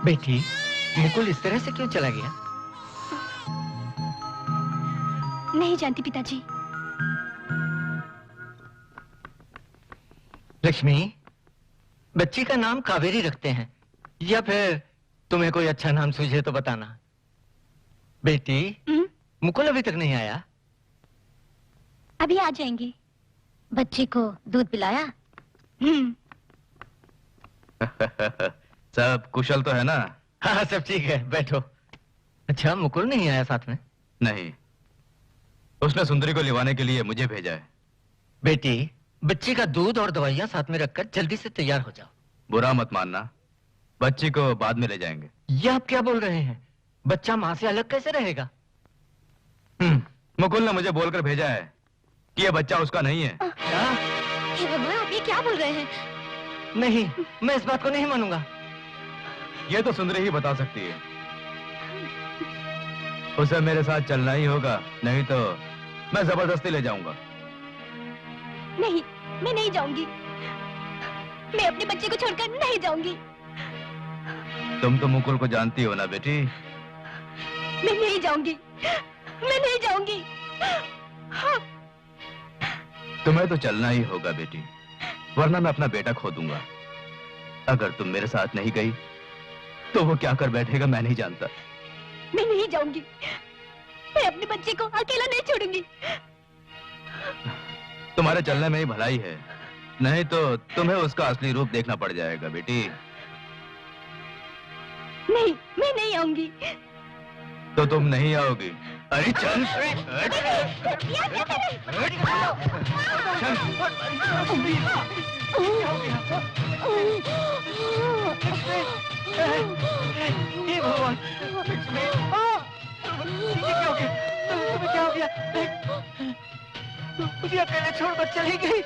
बेटी, मुकुल इस तरह से क्यों चला गया? नहीं जानती पिताजी। लक्ष्मी, बच्ची का नाम कावेरी रखते हैं या फिर तुम्हें कोई अच्छा नाम सूझे तो बताना। बेटी, मुकुल अभी तक नहीं आया? अभी आ जाएंगे। बच्चे को दूध पिलाया? सब कुशल तो है ना? हाँ, सब ठीक है, बैठो। अच्छा, मुकुल नहीं आया साथ में? नहीं, उसने सुंदरी को लिवाने के लिए मुझे भेजा है। बेटी, बच्ची का दूध और दवाइयाँ साथ में रखकर जल्दी से तैयार हो जाओ। बुरा मत मानना, बच्ची को बाद में ले जाएंगे। ये आप क्या बोल रहे हैं? बच्चा माँ से अलग कैसे रहेगा? मुकुल ने मुझे बोलकर भेजा है कि यह बच्चा उसका नहीं है। क्या? हे भगवान, आप ये क्या बोल रहे हैं? नहीं, मैं इस बात को नहीं मानूंगा। ये तो सुंदरी ही बता सकती है। उसे मेरे साथ चलना ही होगा, नहीं तो मैं जबरदस्ती ले जाऊंगा। नहीं, मैं नहीं जाऊंगी। मैं अपने बच्चे को छोड़कर नहीं जाऊंगी। तुम तो मुकुल को जानती हो ना बेटी? मैं नहीं जाऊंगी। मैं नहीं जाऊंगी। तुम्हें तो चलना ही होगा बेटी, वरना मैं अपना बेटा खो दूंगा। अगर तुम मेरे साथ नहीं गई तो वो क्या कर बैठेगा मैं नहीं जानता। मैं नहीं जाऊंगी। मैं अपने बच्चे को अकेला नहीं छोड़ूंगी। तुम्हारे चलने में ही भलाई है, नहीं तो तुम्हें उसका असली रूप देखना पड़ जाएगा बेटी। नहीं, मैं नहीं आऊंगी। तो तुम नहीं आओगी? अरे चल। हे भगवान, लक्ष्मी, ये क्या हो गया? तुम्हें क्या हो गया? मुझे अकेले छोड़कर चली गई।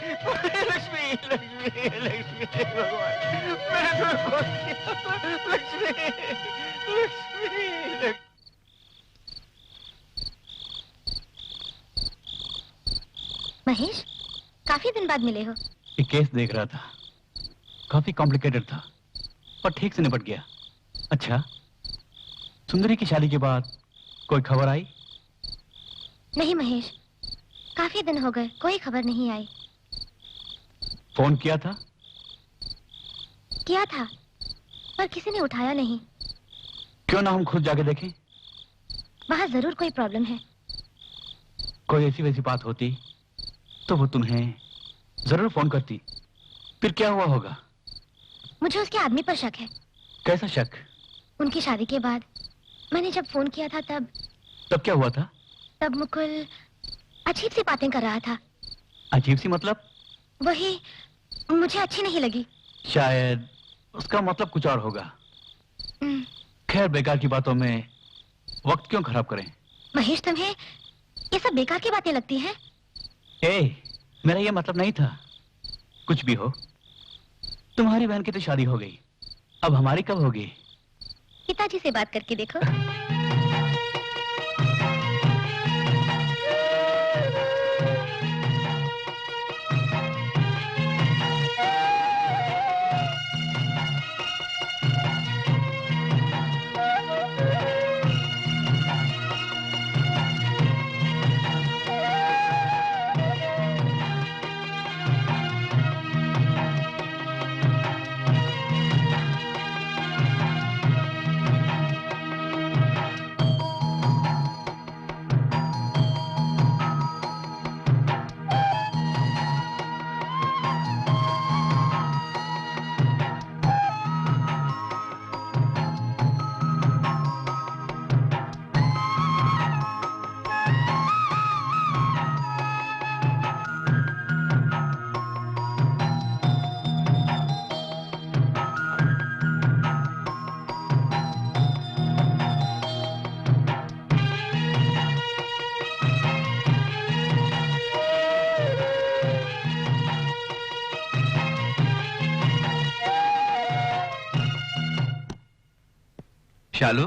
लक्ष्मी, लक्ष्मी, लक्ष्मी, भगवान, मैंने तुम्हें कौन किया? लक्ष्मी, लक्ष्मी, महेश, काफी दिन बाद मिले हो। ये केस देख रहा था, काफी कॉम्प्लिकेटेड था पर ठीक से निपट गया। अच्छा, सुंदरी की शादी के बाद कोई खबर आई? नहीं महेश, काफी दिन हो गए, कोई खबर नहीं आई। फोन किया था? किया था, पर किसी ने उठाया नहीं। क्यों ना हम खुद जाके देखें? वहां जरूर कोई प्रॉब्लम है। कोई ऐसी वैसी बात होती तो वो तुम्हें जरूर फोन करती। फिर क्या हुआ होगा? मुझे उसके आदमी पर शक है। कैसा शक? उनकी शादी के बाद मैंने जब फोन किया था तब क्या हुआ था? तब मुकुल अजीब सी बातें कर रहा था। अजीब सी मतलब? वही, मुझे अच्छी नहीं लगी। शायद उसका मतलब कुछ और होगा। खैर, बेकार की बातों में वक्त क्यों खराब करें? महेश, तुम्हें ये सब बेकार की बातें लगती हैं? ए, मेरा ये मतलब नहीं था। कुछ भी हो, तुम्हारी बहन की तो शादी हो गई, अब हमारी कब होगी? पिताजी से बात करके देखो। शालू,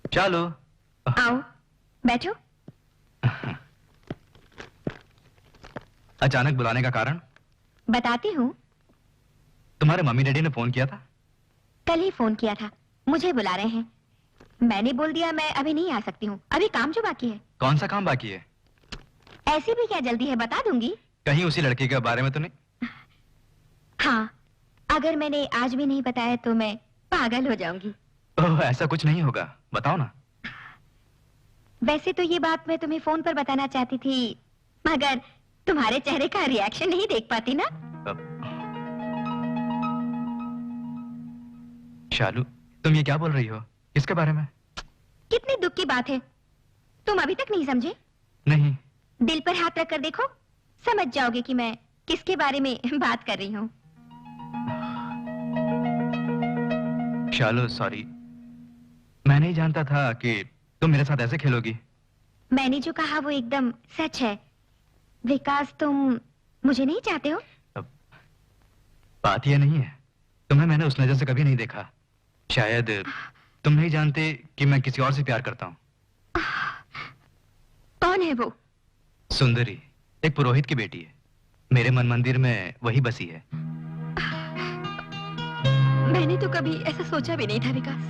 शालू, आओ, बैठो। अचानक बुलाने का कारण? बताती हूँ। तुम्हारे मम्मी डैडी ने फोन किया था? कल ही फोन किया था, मुझे बुला रहे हैं। मैंने बोल दिया मैं अभी नहीं आ सकती हूँ, अभी काम जो बाकी है। कौन सा काम बाकी है? ऐसी भी क्या जल्दी है, बता दूंगी। कहीं उसी लड़के के बारे में तो नहीं? हाँ, अगर मैंने आज भी नहीं बताया तो मैं पागल हो जाऊंगी। ओह, ऐसा कुछ नहीं होगा, बताओ ना। वैसे तो ये बात मैं तुम्हें फोन पर बताना चाहती थी, मगर तुम्हारे चेहरे का रिएक्शन नहीं देख पाती ना। शालू, तुम ये क्या बोल रही हो? किसके बारे में? कितनी दुख की बात है, तुम अभी तक नहीं समझे? नहीं। दिल पर हाथ रख कर देखो, समझ जाओगे कि मैं किसके बारे में बात कर रही हूँ। शालू, सॉरी, मैं नहीं जानता था कि तुम मेरे साथ ऐसे खेलोगी। मैंने जो कहा वो एकदम सच है। विकास, तुम मुझे नहीं चाहते हो? बात यह नहीं है, तुम्हें मैंने उस नजर से कभी नहीं देखा। शायद तुम नहीं जानते कि मैं किसी और से प्यार करता हूँ। कौन है वो? सुंदरी, एक पुरोहित की बेटी है। मेरे मन मंदिर में वही बसी है। मैंने तो कभी ऐसा सोचा भी नहीं था विकास।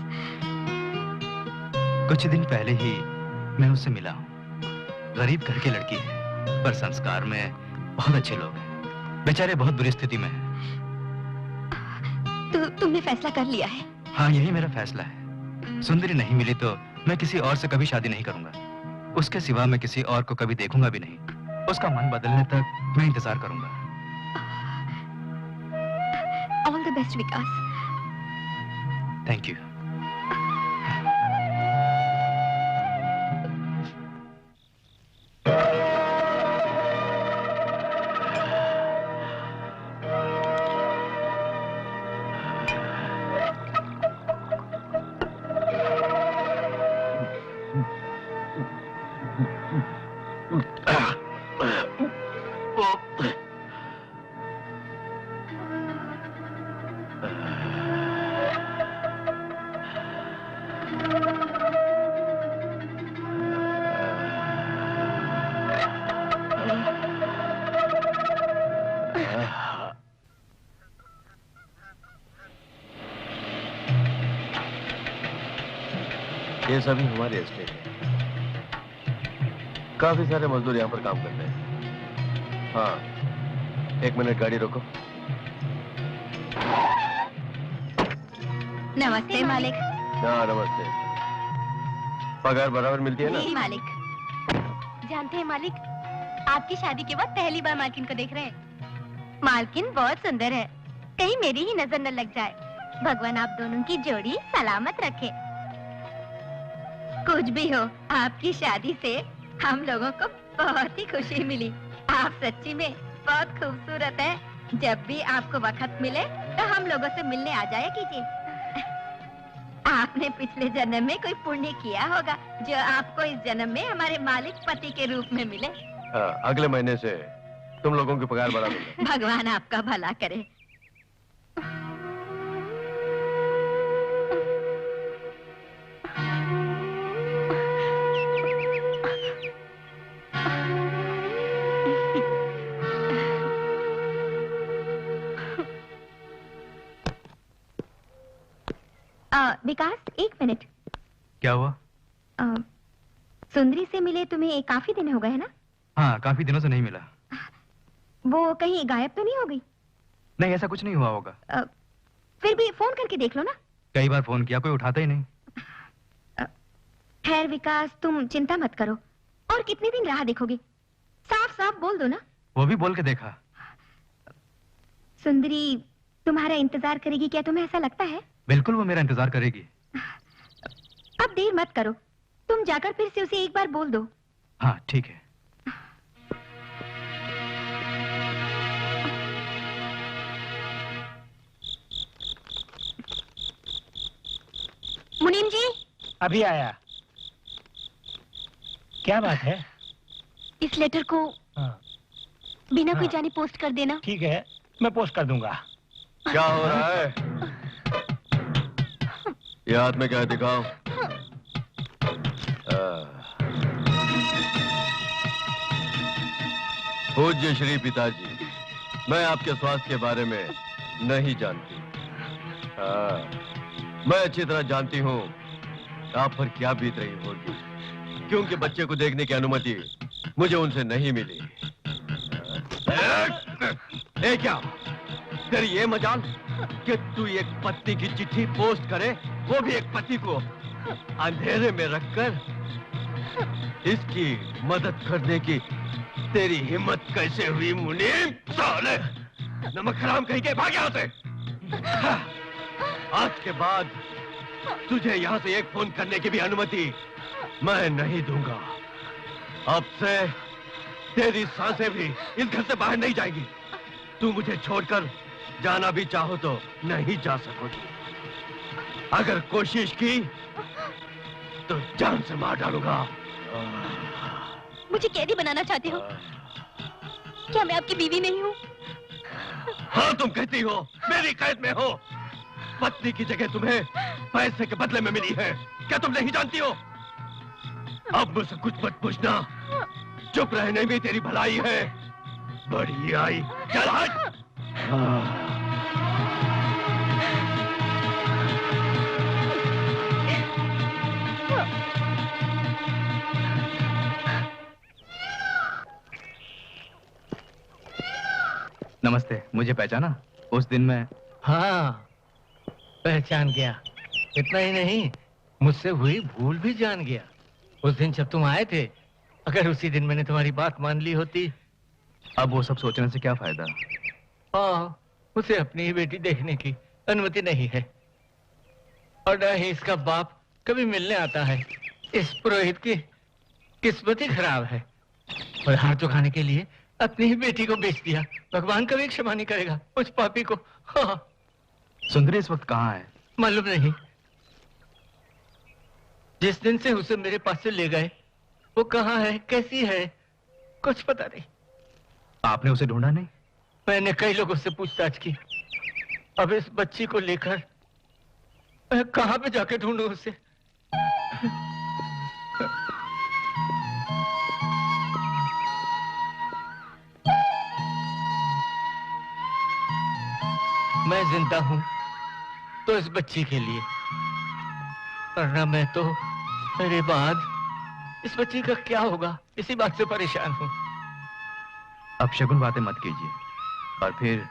कुछ दिन पहले ही मैं उससे मिला हूँ। गरीब घर की लड़की है, पर संस्कार में बहुत अच्छे लोग हैं। बेचारे बहुत बुरी स्थिति में हैं। तो तुमने फैसला कर लिया है? हाँ, यही मेरा फैसला है। सुंदरी नहीं मिली तो मैं किसी और से कभी शादी नहीं करूंगा। उसके सिवा मैं किसी और को कभी देखूंगा भी नहीं। उसका मन बदलने तक मैं इंतजार करूंगा। All the best Vikas. Thank you. ये सभी हमारे एस्टेट है। काफी सारे मजदूर यहाँ पर काम करते हैं। हाँ, 1 मिनट गाड़ी रोको। नमस्ते मालिक। हाँ, नमस्ते। पगार बराबर मिलती है ना? जी मालिक। जानते हैं मालिक, आपकी शादी के बाद पहली बार मालकिन को देख रहे हैं। मालकिन बहुत सुंदर है, कहीं मेरी ही नजर न लग जाए। भगवान आप दोनों की जोड़ी सलामत रखे। कुछ भी हो, आपकी शादी से हम लोगों को बहुत ही खुशी मिली। आप सच्ची में बहुत खूबसूरत हैं। जब भी आपको वक्त मिले तो हम लोगों से मिलने आ जाया कीजिए। आपने पिछले जन्म में कोई पुण्य किया होगा जो आपको इस जन्म में हमारे मालिक पति के रूप में मिले। अगले महीने से तुम लोगों की पगार बढ़ा दूंगा। भगवान आपका भला करे। विकास, एक मिनट। क्या हुआ? सुंदरी से मिले तुम्हें काफी दिन हो गए ना? हाँ, काफी दिनों से नहीं मिला। वो कहीं गायब तो नहीं हो गई? नहीं, ऐसा कुछ नहीं हुआ होगा। फिर भी फोन करके देख लो ना। कई बार फोन किया, कोई उठाता ही नहीं। खैर विकास, तुम चिंता मत करो। और कितने दिन राह देखोगे? साफ साफ बोल दो ना। वो भी बोल के देखा। सुंदरी तुम्हारा इंतजार करेगी, क्या तुम्हें ऐसा लगता है? बिल्कुल, वो मेरा इंतजार करेगी। अब देर मत करो, तुम जाकर फिर से उसे एक बार बोल दो। हाँ, ठीक है। मुनीम जी, अभी आया। क्या बात है? इस लेटर को हाँ, बिना कोई हाँ। जाने पोस्ट कर देना। ठीक है, मैं पोस्ट कर दूंगा। क्या हो रहा है? ये हाथ में क्या है, दिखाओ। पूज्य श्री पिताजी, मैं आपके स्वास्थ्य के बारे में नहीं जानती। मैं अच्छी तरह जानती हूँ आप पर क्या बीत रही होगी, क्योंकि बच्चे को देखने की अनुमति मुझे उनसे नहीं मिली। क्या तेरी ये मजाल कि तू एक पत्नी की चिट्ठी पोस्ट करे, वो भी एक पति को अंधेरे में रखकर। इसकी मदद करने की तेरी हिम्मत कैसे हुई मुनीम? साले नमक हराम कहीं के, भाग यहाँ से। आज के बाद तुझे यहाँ से एक फोन करने की भी अनुमति मैं नहीं दूंगा। अब से तेरी सांसें भी इस घर से बाहर नहीं जाएगी। तू मुझे छोड़कर जाना भी चाहो तो नहीं जा सकोगी। अगर कोशिश की तो जान से मार डालूंगा। मुझे कैदी बनाना चाहते हो? क्या मैं आपकी बीवी नहीं हूँ? हाँ, तुम कहती हो मेरी कैद में हो। पत्नी की जगह तुम्हें पैसे के बदले में मिली है, क्या तुम नहीं जानती हो? अब मुझसे कुछ मत पूछना, चुप रहने में तेरी भलाई है। बड़ी आई, चल हट। नमस्ते, मुझे पहचाना? उस दिन मैं... हाँ, पहचान गया। इतना ही नहीं, मुझसे हुई भूल भी जान गया। उस दिन जब तुम आए थे, अगर उसी दिन मैंने तुम्हारी बात मान ली होती। अब वो सब सोचने से क्या फायदा? हाँ, उसे अपनी ही बेटी देखने की अनुमति नहीं है, और न ही इसका बाप कभी मिलने आता है। इस पुरोहित की किस्मत ही खराब है, और हाथ चुकाने के लिए अपनी ही बेटी को बेच दिया। भगवान कभी क्षमा नहीं करेगा उस पापी को। हाँ। सुंदरी इस वक्त कहाँ है? मालूम नहीं। जिस दिन से उसे मेरे पास से ले गए, वो कहाँ है, कैसी है, कुछ पता नहीं। आपने उसे ढूंढा नहीं? मैंने कई लोगों से पूछताछ की। अब इस बच्ची को लेकर मैं कहाँ पे जाके ढूंढूं उसे? मैं जिंदा हूं तो इस बच्ची के लिए, वरना मैं तो मेरे बाद इस बच्ची का क्या होगा, इसी बात से परेशान हूं। अब शगुन बातें मत कीजिए। और फिर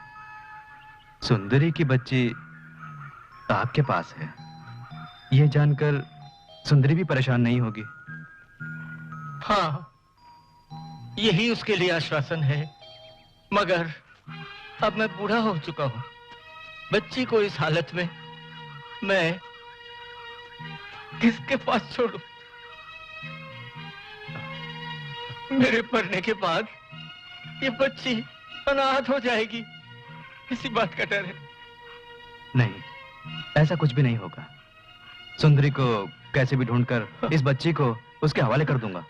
सुंदरी की बच्ची आपके पास है, यह जानकर सुंदरी भी परेशान नहीं होगी। हाँ, यही उसके लिए आश्वासन है, मगर अब मैं बूढ़ा हो चुका हूं। बच्ची को इस हालत में मैं किसके पास छोड़ूं? मेरे पढ़ने के बाद ये बच्ची अनाथ हो जाएगी, इसी बात का डर है। नहीं, ऐसा कुछ भी नहीं होगा। सुंदरी को कैसे भी ढूंढकर इस बच्ची को उसके हवाले कर दूंगा।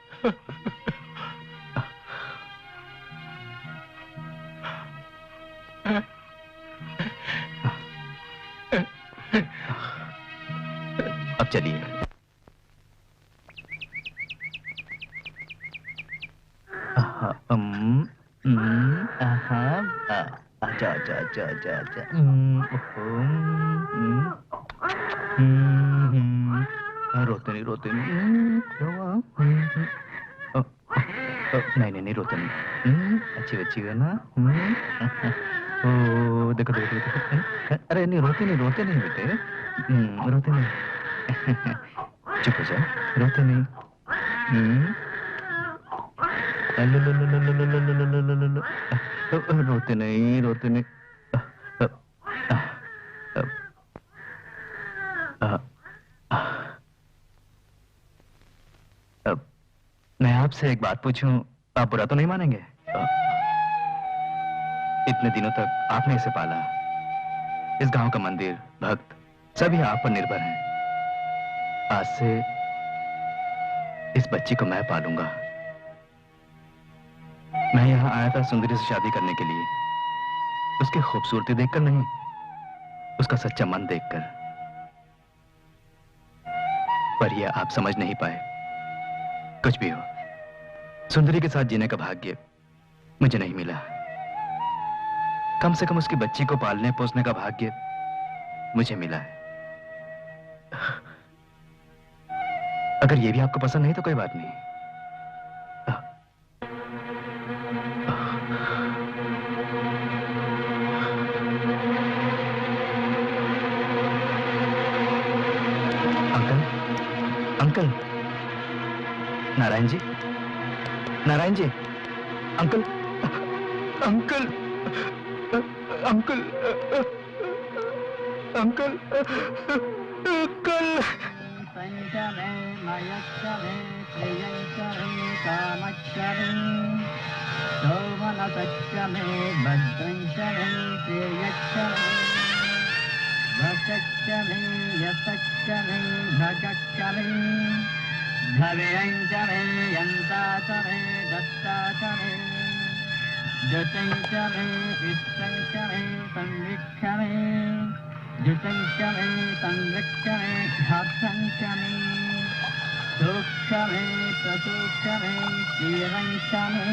चलिए। आजा आजा आजा आजा आजा। रोते नहीं रोते नहीं। नहीं नहीं नहीं रोते नहीं। अच्छी बच्ची है ना। ओ देखो देखो देखो। अरे नहीं रोते नहीं बेटे। रोते नहीं। चुप हो जाओ, रोते नहीं। रोते नहीं रोते नहीं। मैं आपसे एक बात पूछूं, आप बुरा तो नहीं मानेंगे? इतने दिनों तक आपने इसे पाला, इस गांव का मंदिर, भक्त सभी आप पर निर्भर हैं। आज से इस बच्ची को मैं पालूंगा। मैं यहाँ आया था सुंदरी से शादी करने के लिए, उसकी खूबसूरती देखकर नहीं, उसका सच्चा मन देखकर। पर यह आप समझ नहीं पाए। कुछ भी हो, सुंदरी के साथ जीने का भाग्य मुझे नहीं मिला। कम से कम उसकी बच्ची को पालने पोसने का भाग्य मुझे मिला है। अगर ये भी आपको पसंद नहीं तो कोई बात नहीं। Uncle, uncle, Narayan ji, Narayan ji, uncle, uncle, uncle, uncle, uncle. पंचमे मयच्छमे प्रियंचमे कामच्छमे सौमनसच्छमे भद्रंचमे प्रियच्छमे वसच्छमे यशच्छमे भगच्छमे धवेयञ्चमे यन्ताचमे दत्ताचमे जतञ्चमे विश्वञ्चमे संविक्षमे जितञ्चमे संविक्षमे घातञ्चमे सूक्ष्मे प्रसूक्ष्मे क्षीरञ्चमे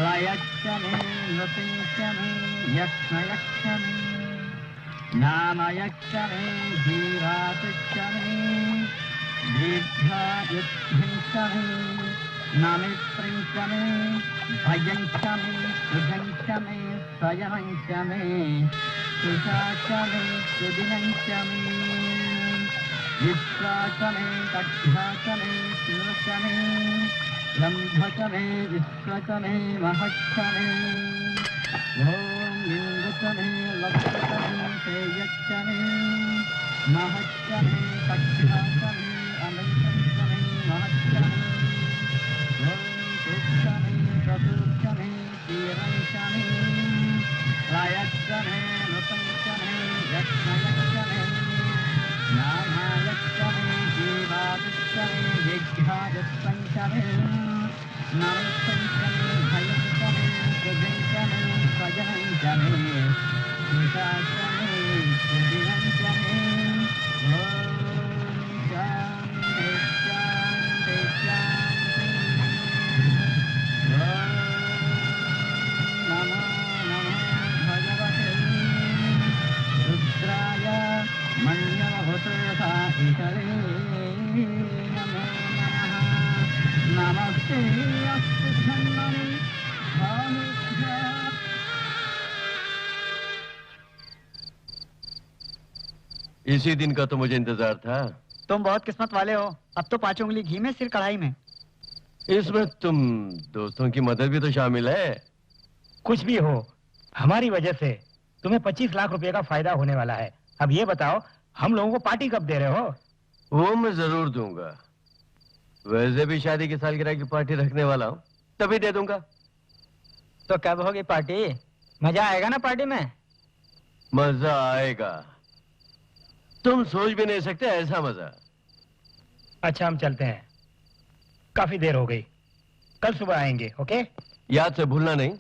लयच्छमे नृतिञ्चमे यक्ष्मयक्षमे नामयक्षमे जीवातिक्षमे दीर्घायुद्धञ्चमे नमित्रञ्चमे भयञ्चमे सुजञ्चमे स्वयमञ्चमे सुशाचमे सुदिनञ्चमे विश्वाचमे कक्षाचमे शिवचमे लम्भचमे विश्वचमे महच्छमे ॐ इन्दुचमे लक्षचमे तेजच्छमे महच्छमे कक्षाचमे अनन्तचमे महच्छमे ॐ सूक्ष्ममे प्रसूक्ष्ममे क्षीरञ्चमे लयच्छमे नृतञ्चमे यक्ष्मयच्छमे नामायच्छमे जीवादिच्छमे जिघ्रादिच्छमे नमस्तञ्चमे भयञ्चमे सुजञ्चमे स्वजनञ्चमे सुशाचमे सुदिनञ्चमे ॐ शान्ति शान्ति शान्ति ॐ नमो नमः भगवते रुद्राय मन्यवभूतोऽथा ईशरे नमो नमः नमस्ते अस्तु धन्वने भानुभ्या। इसी दिन का तो मुझे इंतजार था। तुम बहुत किस्मत वाले हो, अब तो 5 उंगली घी में सिर कढ़ाई में। इसमें तुम दोस्तों की मदद भी तो शामिल है। कुछ भी हो, हमारी वजह से तुम्हें 25 लाख रुपए का फायदा होने वाला है। अब ये बताओ, हम लोगों को पार्टी कब दे रहे हो? वो मैं जरूर दूंगा। वैसे भी शादी की सालगिरह की पार्टी रखने वाला हूँ, तभी दे दूंगा। तो कब होगी पार्टी? मजा आएगा ना पार्टी में? मजा आएगा, तुम सोच भी नहीं सकते ऐसा मजा। अच्छा, हम चलते हैं, काफी देर हो गई। कल सुबह आएंगे, ओके? याद से भूलना नहीं।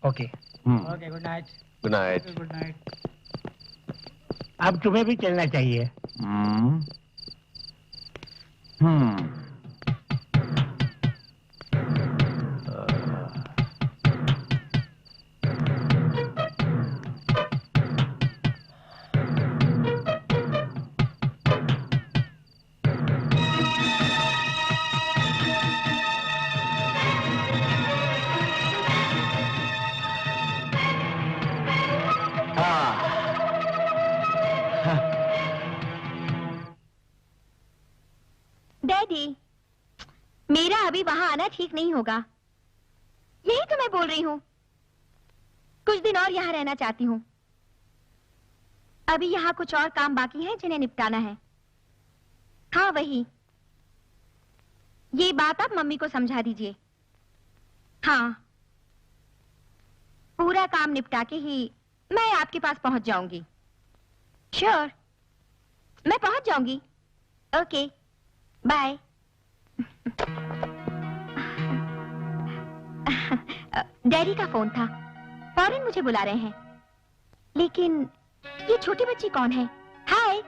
Okay. Okay, good night. Good night. Good night. अब तुम्हें भी चलना चाहिए। डैडी, मेरा अभी वहां आना ठीक नहीं होगा। यही तो मैं बोल रही हूँ। कुछ दिन और यहाँ रहना चाहती हूँ। अभी यहाँ कुछ और काम बाकी हैं जिन्हें निपटाना है। हाँ वही, ये बात आप मम्मी को समझा दीजिए। हाँ, पूरा काम निपटा के ही मैं आपके पास पहुंच जाऊंगी। श्योर, मैं पहुंच जाऊंगी। Okay, bye. डैडी का फोन था, फौरन मुझे बुला रहे हैं। लेकिन ये छोटी बच्ची कौन है? हाय,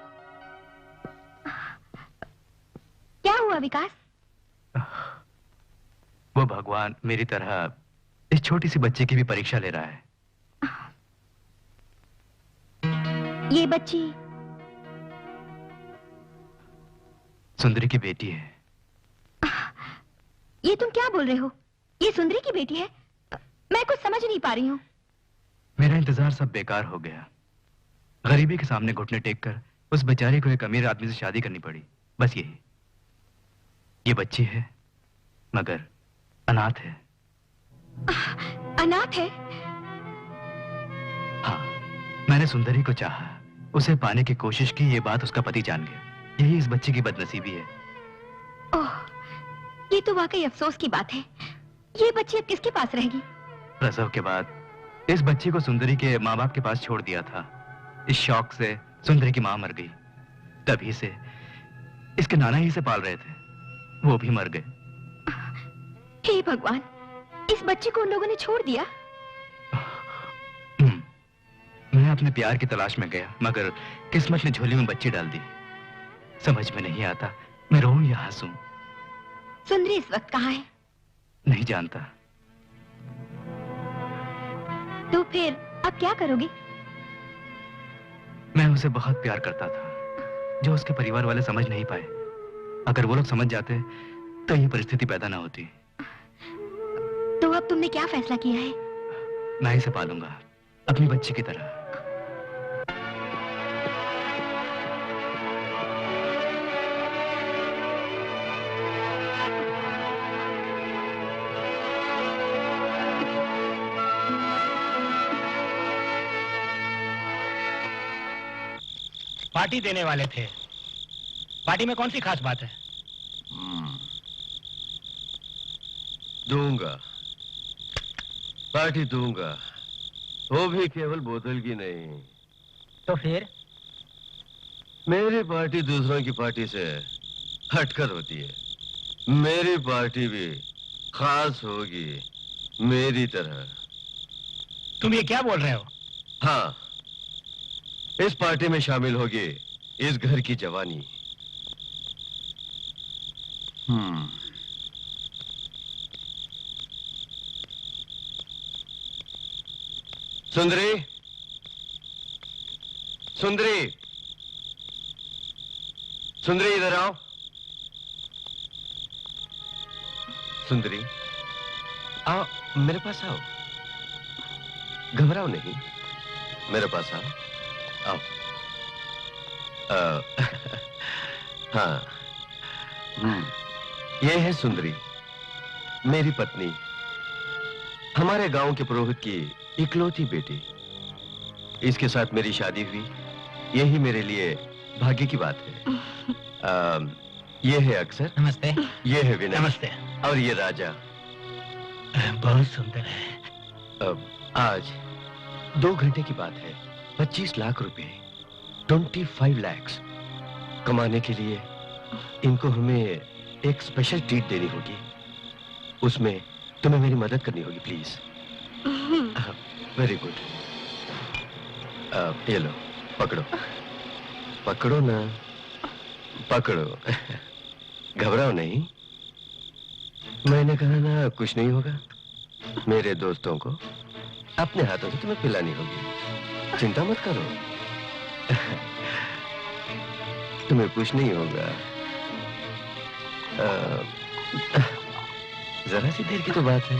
क्या हुआ विकास? वो भगवान मेरी तरह इस छोटी सी बच्ची की भी परीक्षा ले रहा है। ये बच्ची सुंदरी की बेटी है। ये तुम क्या बोल रहे हो? ये सुंदरी की बेटी है? मैं कुछ समझ नहीं पा रही हूँ। मेरा इंतजार सब बेकार हो गया। गरीबी के सामने घुटने टेक कर उस बेचारी को एक अमीर आदमी से शादी करनी पड़ी, बस यही। ये बच्ची है मगर अनाथ है। अनाथ है? हाँ, मैंने सुंदरी को चाहा, उसे पाने की कोशिश की, ये बात उसका पति जान गया। यही इस बच्ची की बदनसीबी है। ओह, ये तो वाकई अफसोस की बात है। ये बच्ची अब किसके पास रहेगी? प्रसव के बाद इस बच्ची को सुंदरी के माँ बाप के पास छोड़ दिया था। इस शौक से सुंदरी की माँ मर गई। तभी से इसके नाना ही से पाल रहे थे, वो भी मर गए। हे भगवान, इस बच्ची को उन लोगों ने छोड़ दिया। मैं अपने प्यार की तलाश में गया, मगर किस्मत ने झोली में बच्ची डाल दी। समझ में नहीं आता मैं रोऊं या हंसूं। सुंदरी इस वक्त कहाँ है? नहीं जानता। तो फिर अब क्या करोगे? मैं उसे बहुत प्यार करता था, जो उसके परिवार वाले समझ नहीं पाए। अगर वो लोग समझ जाते तो ये परिस्थिति पैदा ना होती। तो अब तुमने क्या फैसला किया है? मैं इसे पालूंगा अपनी बच्ची की तरह। पार्टी देने वाले थे। पार्टी में कौन सी खास बात है? दूंगा, पार्टी दूंगा, वो भी केवल बोतल की नहीं। तो फिर? मेरी पार्टी दूसरों की पार्टी से हटकर होती है। मेरी पार्टी भी खास होगी, मेरी तरह। तुम ये क्या बोल रहे हो? हाँ, इस पार्टी में शामिल होगी इस घर की जवानी। सुंदरी, सुंदरी, सुंदरी इधर आओ। सुंदरी, आओ, मेरे पास आओ। घबराओ नहीं, मेरे पास आओ। आओ। हाँ, ये है सुंदरी, मेरी पत्नी, हमारे गांव के पुरोहित की इकलौती बेटी। इसके साथ मेरी शादी हुई, यही मेरे लिए भाग्य की बात है। ये है अक्षर। नमस्ते। ये है विनय। नमस्ते। और ये राजा। बहुत सुंदर है। आज 2 घंटे की बात है। 25 लाख रुपए, 25 lakhs कमाने के लिए इनको हमें एक स्पेशल ट्रीट देनी होगी। उसमें तुम्हें मेरी मदद करनी होगी, प्लीज। Very good. ये लो, पकड़ो, पकड़ो ना, पकड़ो। घबराओ नहीं, मैंने कहा ना कुछ नहीं होगा। मेरे दोस्तों को अपने हाथों से तुम्हें पिलानी होगी, चिंता मत करो। तुम्हें कुछ नहीं होगा। जरा सी देर की तो बात है।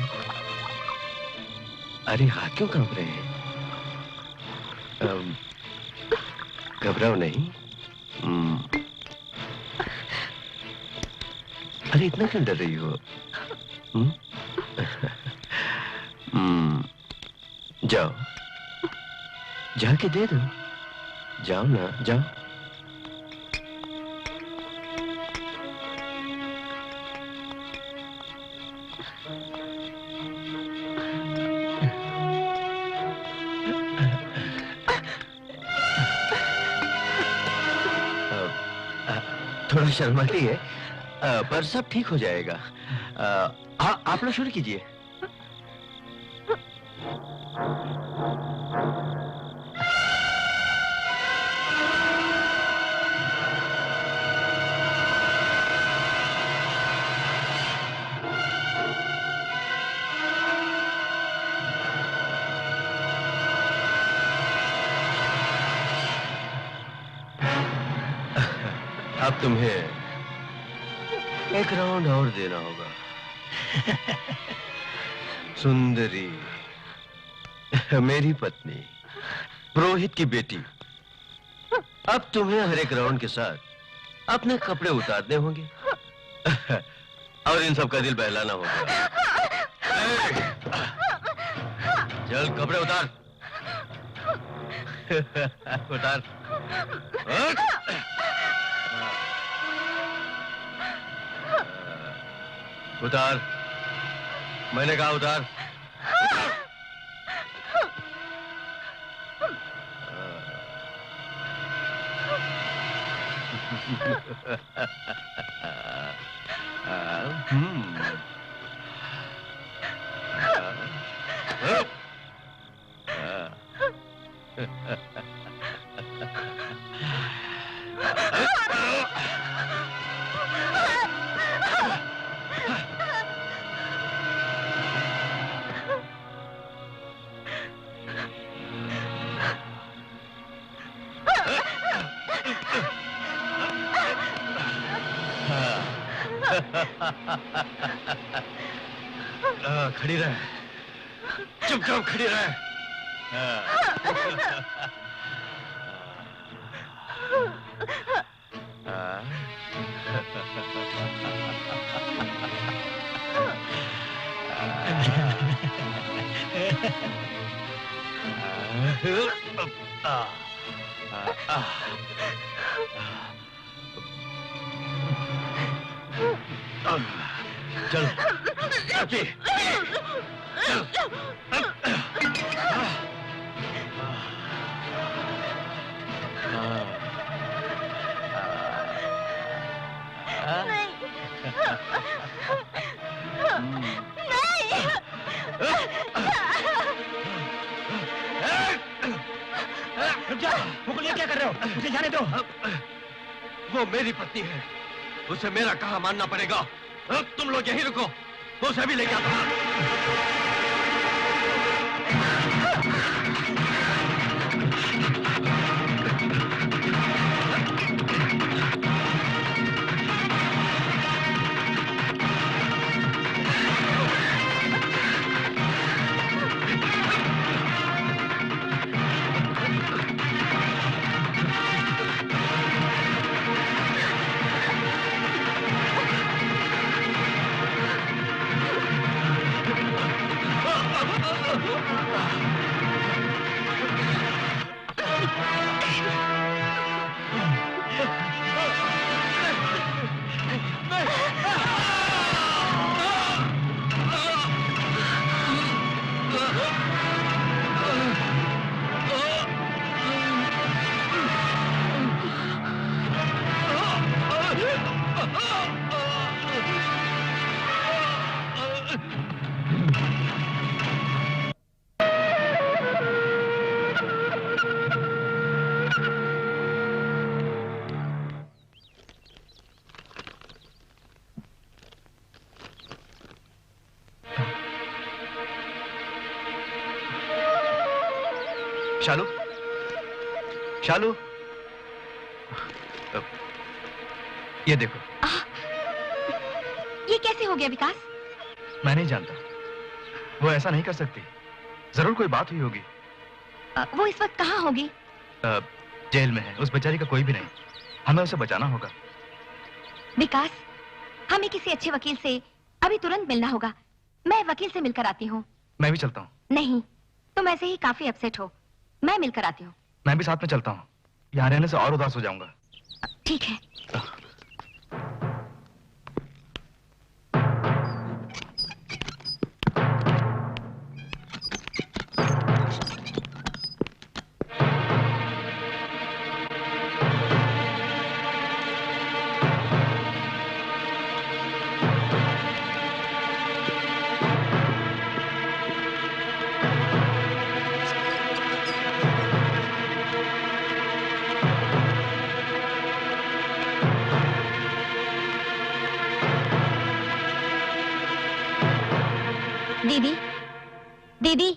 अरे हाथ क्यों कांप रहे हैं? घबराओ नहीं। अरे इतना क्यों डर रही हो? जाओ, जाके दे दो। जाओ ना, जाओ। थोड़ा शर्माती है, पर सब ठीक हो जाएगा। आप लोग शुरू कीजिए। अब तुम्हें एक राउंड और देना होगा। सुंदरी, मेरी पत्नी, पुरोहित की बेटी, अब तुम्हें हर एक राउंड के साथ अपने कपड़े उतारने होंगे और इन सब का दिल बहलाना होगा। चल कपड़े उतार। उतार। उतार, मैंने कहा उतार। खड़ी रहे, चुपचाप खड़ी रहे। चल, चल। मुकुल, ये क्या कर रहे हो? उसे जाने दो। वो मेरी पत्नी है, उसे मेरा कहा मानना पड़ेगा। अब तुम लोग यहीं रुको, उसे भी लेके आता हूं। शालू, शालू, ये देखो। ये कैसे हो गया विकास? मैं नहीं जानता, वो ऐसा नहीं कर सकती। जरूर कोई बात हुई होगी। वो इस वक्त कहाँ होगी? जेल में है। उस बेचारी का कोई भी नहीं, हमें उसे बचाना होगा। विकास, हमें किसी अच्छे वकील से अभी तुरंत मिलना होगा। मैं वकील से मिलकर आती हूँ। मैं भी चलता हूँ। नहीं, तुम ऐसे ही काफी अपसेट हो। मैं मिलकर आती हूँ। मैं भी साथ में चलता हूँ, यहाँ रहने से और उदास हो जाऊंगा। ठीक है। दीदी, दीदी,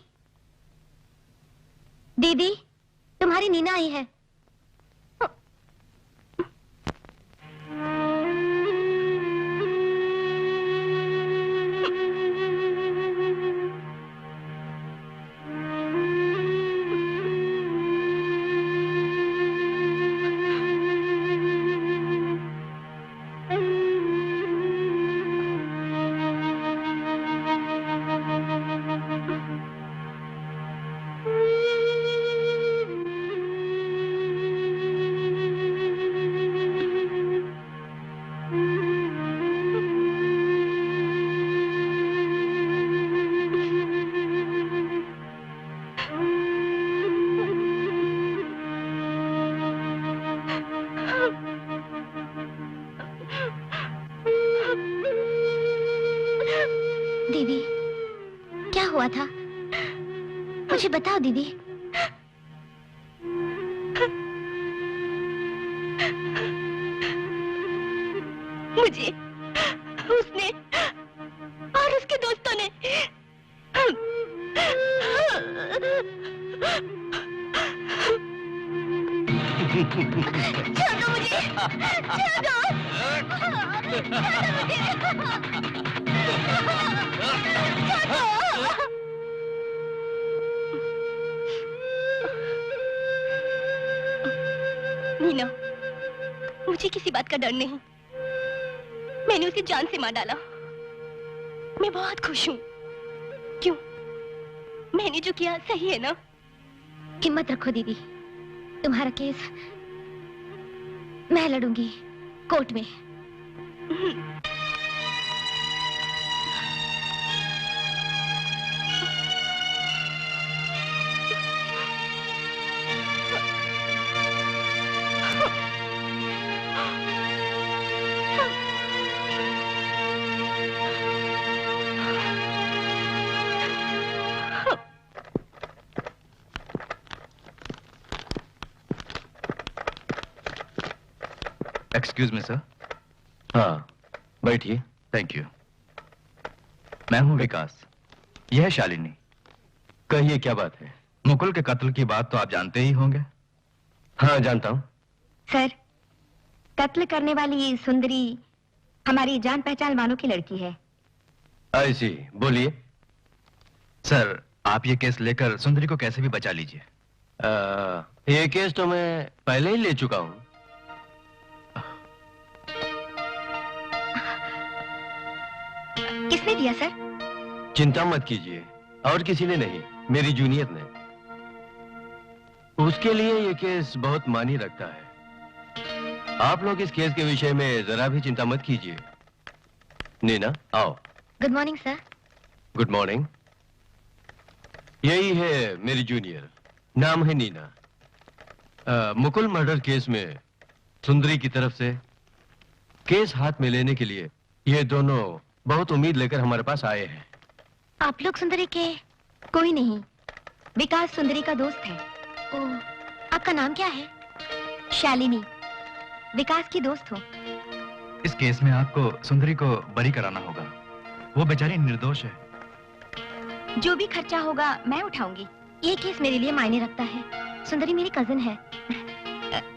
दीदी, तुम्हारी नीना आई है। दीदी, क्या हुआ था? मुझे बताओ दीदी। मुझे उसने और उसके दोस्तों ने छोड़ दो मुझे, छोड़ दो, नीना, मुझे किसी बात का डर नहीं। मैंने उसे जान से मार डाला। मैं बहुत खुश हूँ। क्यों? मैंने जो किया सही है ना? हिम्मत रखो दीदी, तुम्हारा केस मैं लड़ूंगी कोर्ट में। Excuse me sir. हाँ, बैठिए। Thank you. मैं हूँ विकास, यह है शालिनी। कहिए, क्या बात है? मुकुल के कत्ल की बात तो आप जानते ही होंगे। हाँ, जानता हूँ। सर, कत्ल करने वाली ये सुंदरी हमारी जान पहचान वालों की लड़की है। ऐसी, बोलिए। सर, आप ये केस लेकर सुंदरी को कैसे भी बचा लीजिए। ये केस तो मैं पहले ही ले चुका हूँ। किसने दिया सर? चिंता मत कीजिए, और किसी ने नहीं, मेरी जूनियर ने। उसके लिए ये केस बहुत मानी रखता है। आप लोग इस केस के विषय में जरा भी चिंता मत कीजिए। नीना, आओ। Good morning sir. Good morning. यही है मेरी जूनियर, नाम है नीना। मुकुल मर्डर केस में सुंदरी की तरफ से केस हाथ में लेने के लिए ये दोनों बहुत उम्मीद लेकर हमारे पास आए हैं। आप लोग सुंदरी के? कोई नहीं, विकास सुंदरी का दोस्त है। ओह, आपका नाम क्या है? शालिनी, विकास की दोस्त हो। इस केस में आपको सुंदरी को बरी कराना होगा। वो बेचारी निर्दोष है। जो भी खर्चा होगा मैं उठाऊंगी। ये केस मेरे लिए मायने रखता है। सुंदरी मेरी कजिन है।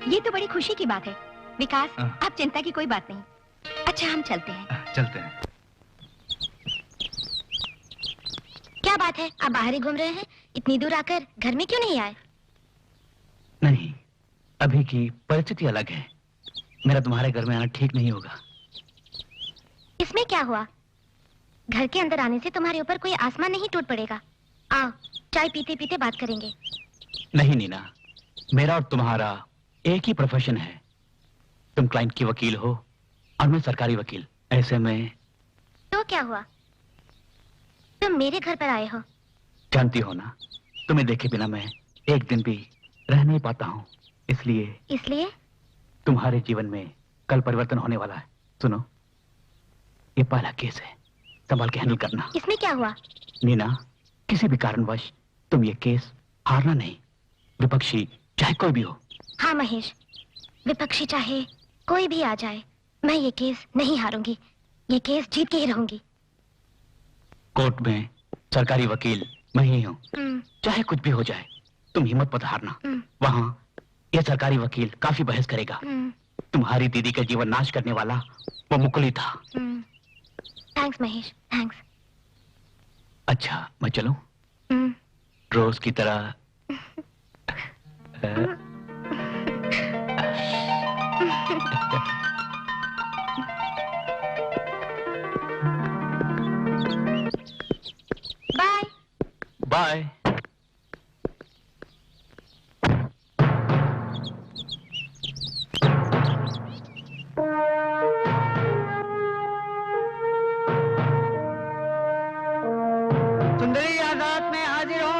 ये तो बड़ी खुशी की बात है। विकास, आप चिंता की कोई बात नहीं। अच्छा, हम चलते हैं। चलते हैं। क्या बात है, आप बाहर ही घूम रहे हैं? इतनी दूर आकर घर में क्यों नहीं आए? नहीं, अभी की परिस्थिति अलग है। मेरा तुम्हारे घर में आना ठीक नहीं होगा। इसमें क्या हुआ? घर के अंदर आने से तुम्हारे ऊपर कोई आसमान नहीं टूट पड़ेगा। आओ, चाय पीते पीते बात करेंगे। नहीं नीना, मेरा और तुम्हारा एक ही प्रोफेशन है। तुम क्लाइंट की वकील हो और मैं सरकारी वकील। ऐसे में तो क्या हुआ? तुम मेरे घर पर आए हो। जानती हो ना, तुम्हें देखे बिना मैं एक दिन भी रह नहीं पाता हूँ। इसलिए तुम्हारे जीवन में कल परिवर्तन होने वाला है। सुनो, ये पहला केस है, संभाल के हैंडल करना। इसमें क्या हुआ? नीना, किसी भी कारणवश तुम ये केस हारना नहीं, विपक्षी चाहे कोई भी हो। हाँ महेश, विपक्षी चाहे कोई भी आ जाए, मैं ये केस नहीं हारूंगी। ये केस जीत के ही रहूंगी। कोर्ट में सरकारी वकील मैं ही हूँ। चाहे कुछ भी हो जाए, तुम हिम्मत मत हारना। वहाँ ये सरकारी वकील काफी बहस करेगा। तुम्हारी दीदी का जीवन नाश करने वाला वो मुकुल ही था। Thanks Mahesh, thanks. अच्छा, मैं चलूं? रोज की तरह। Bye bye. सुंदरी, अदालत में हाजिर हो।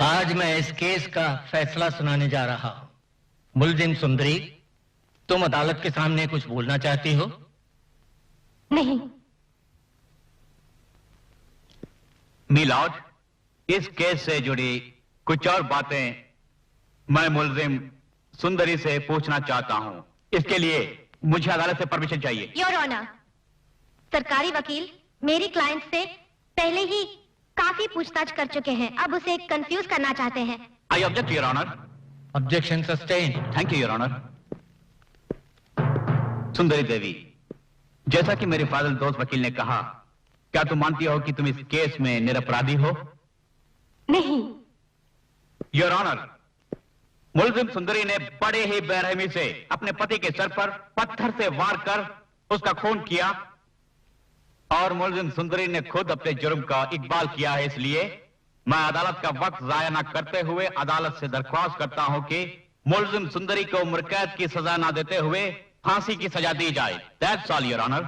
आज मैं इस केस का फैसला सुनाने जा रहा हूं। मुलजिम सुंदरी, तुम अदालत के सामने कुछ बोलना चाहती हो? नहीं। मिलॉर्ड, इस केस से जुड़ी कुछ और बातें मैं मुलजिम सुंदरी से पूछना चाहता हूं। इसके लिए मुझे अदालत से परमिशन चाहिए। योर ऑनर, सरकारी वकील मेरी क्लाइंट से पहले ही काफी पूछताछ कर चुके हैं। अब उसे कंफ्यूज करना चाहते हैं। I object your honour. Objection sustain. Thank you your honour. Sundari Devi, जैसा कि मेरे फादर दोस्त वकील ने कहा, क्या तुम मानती हो कि तुम इस केस में निरपराधी हो? नहीं। योर ऑनर, मुलजिम सुंदरी ने बड़े ही बेरहमी से अपने पति के सर पर पत्थर से वार कर उसका खून किया और मुलजिम सुंदरी ने खुद अपने जुर्म का इकबाल किया है। इसलिए मैं अदालत का वक्त जाया न करते हुए अदालत से दरख्वास्त करता हूं कि मुलजिम सुंदरी को उम्र कैद की सजा न देते हुए फांसी की सजा दी जाए। That's all your honour.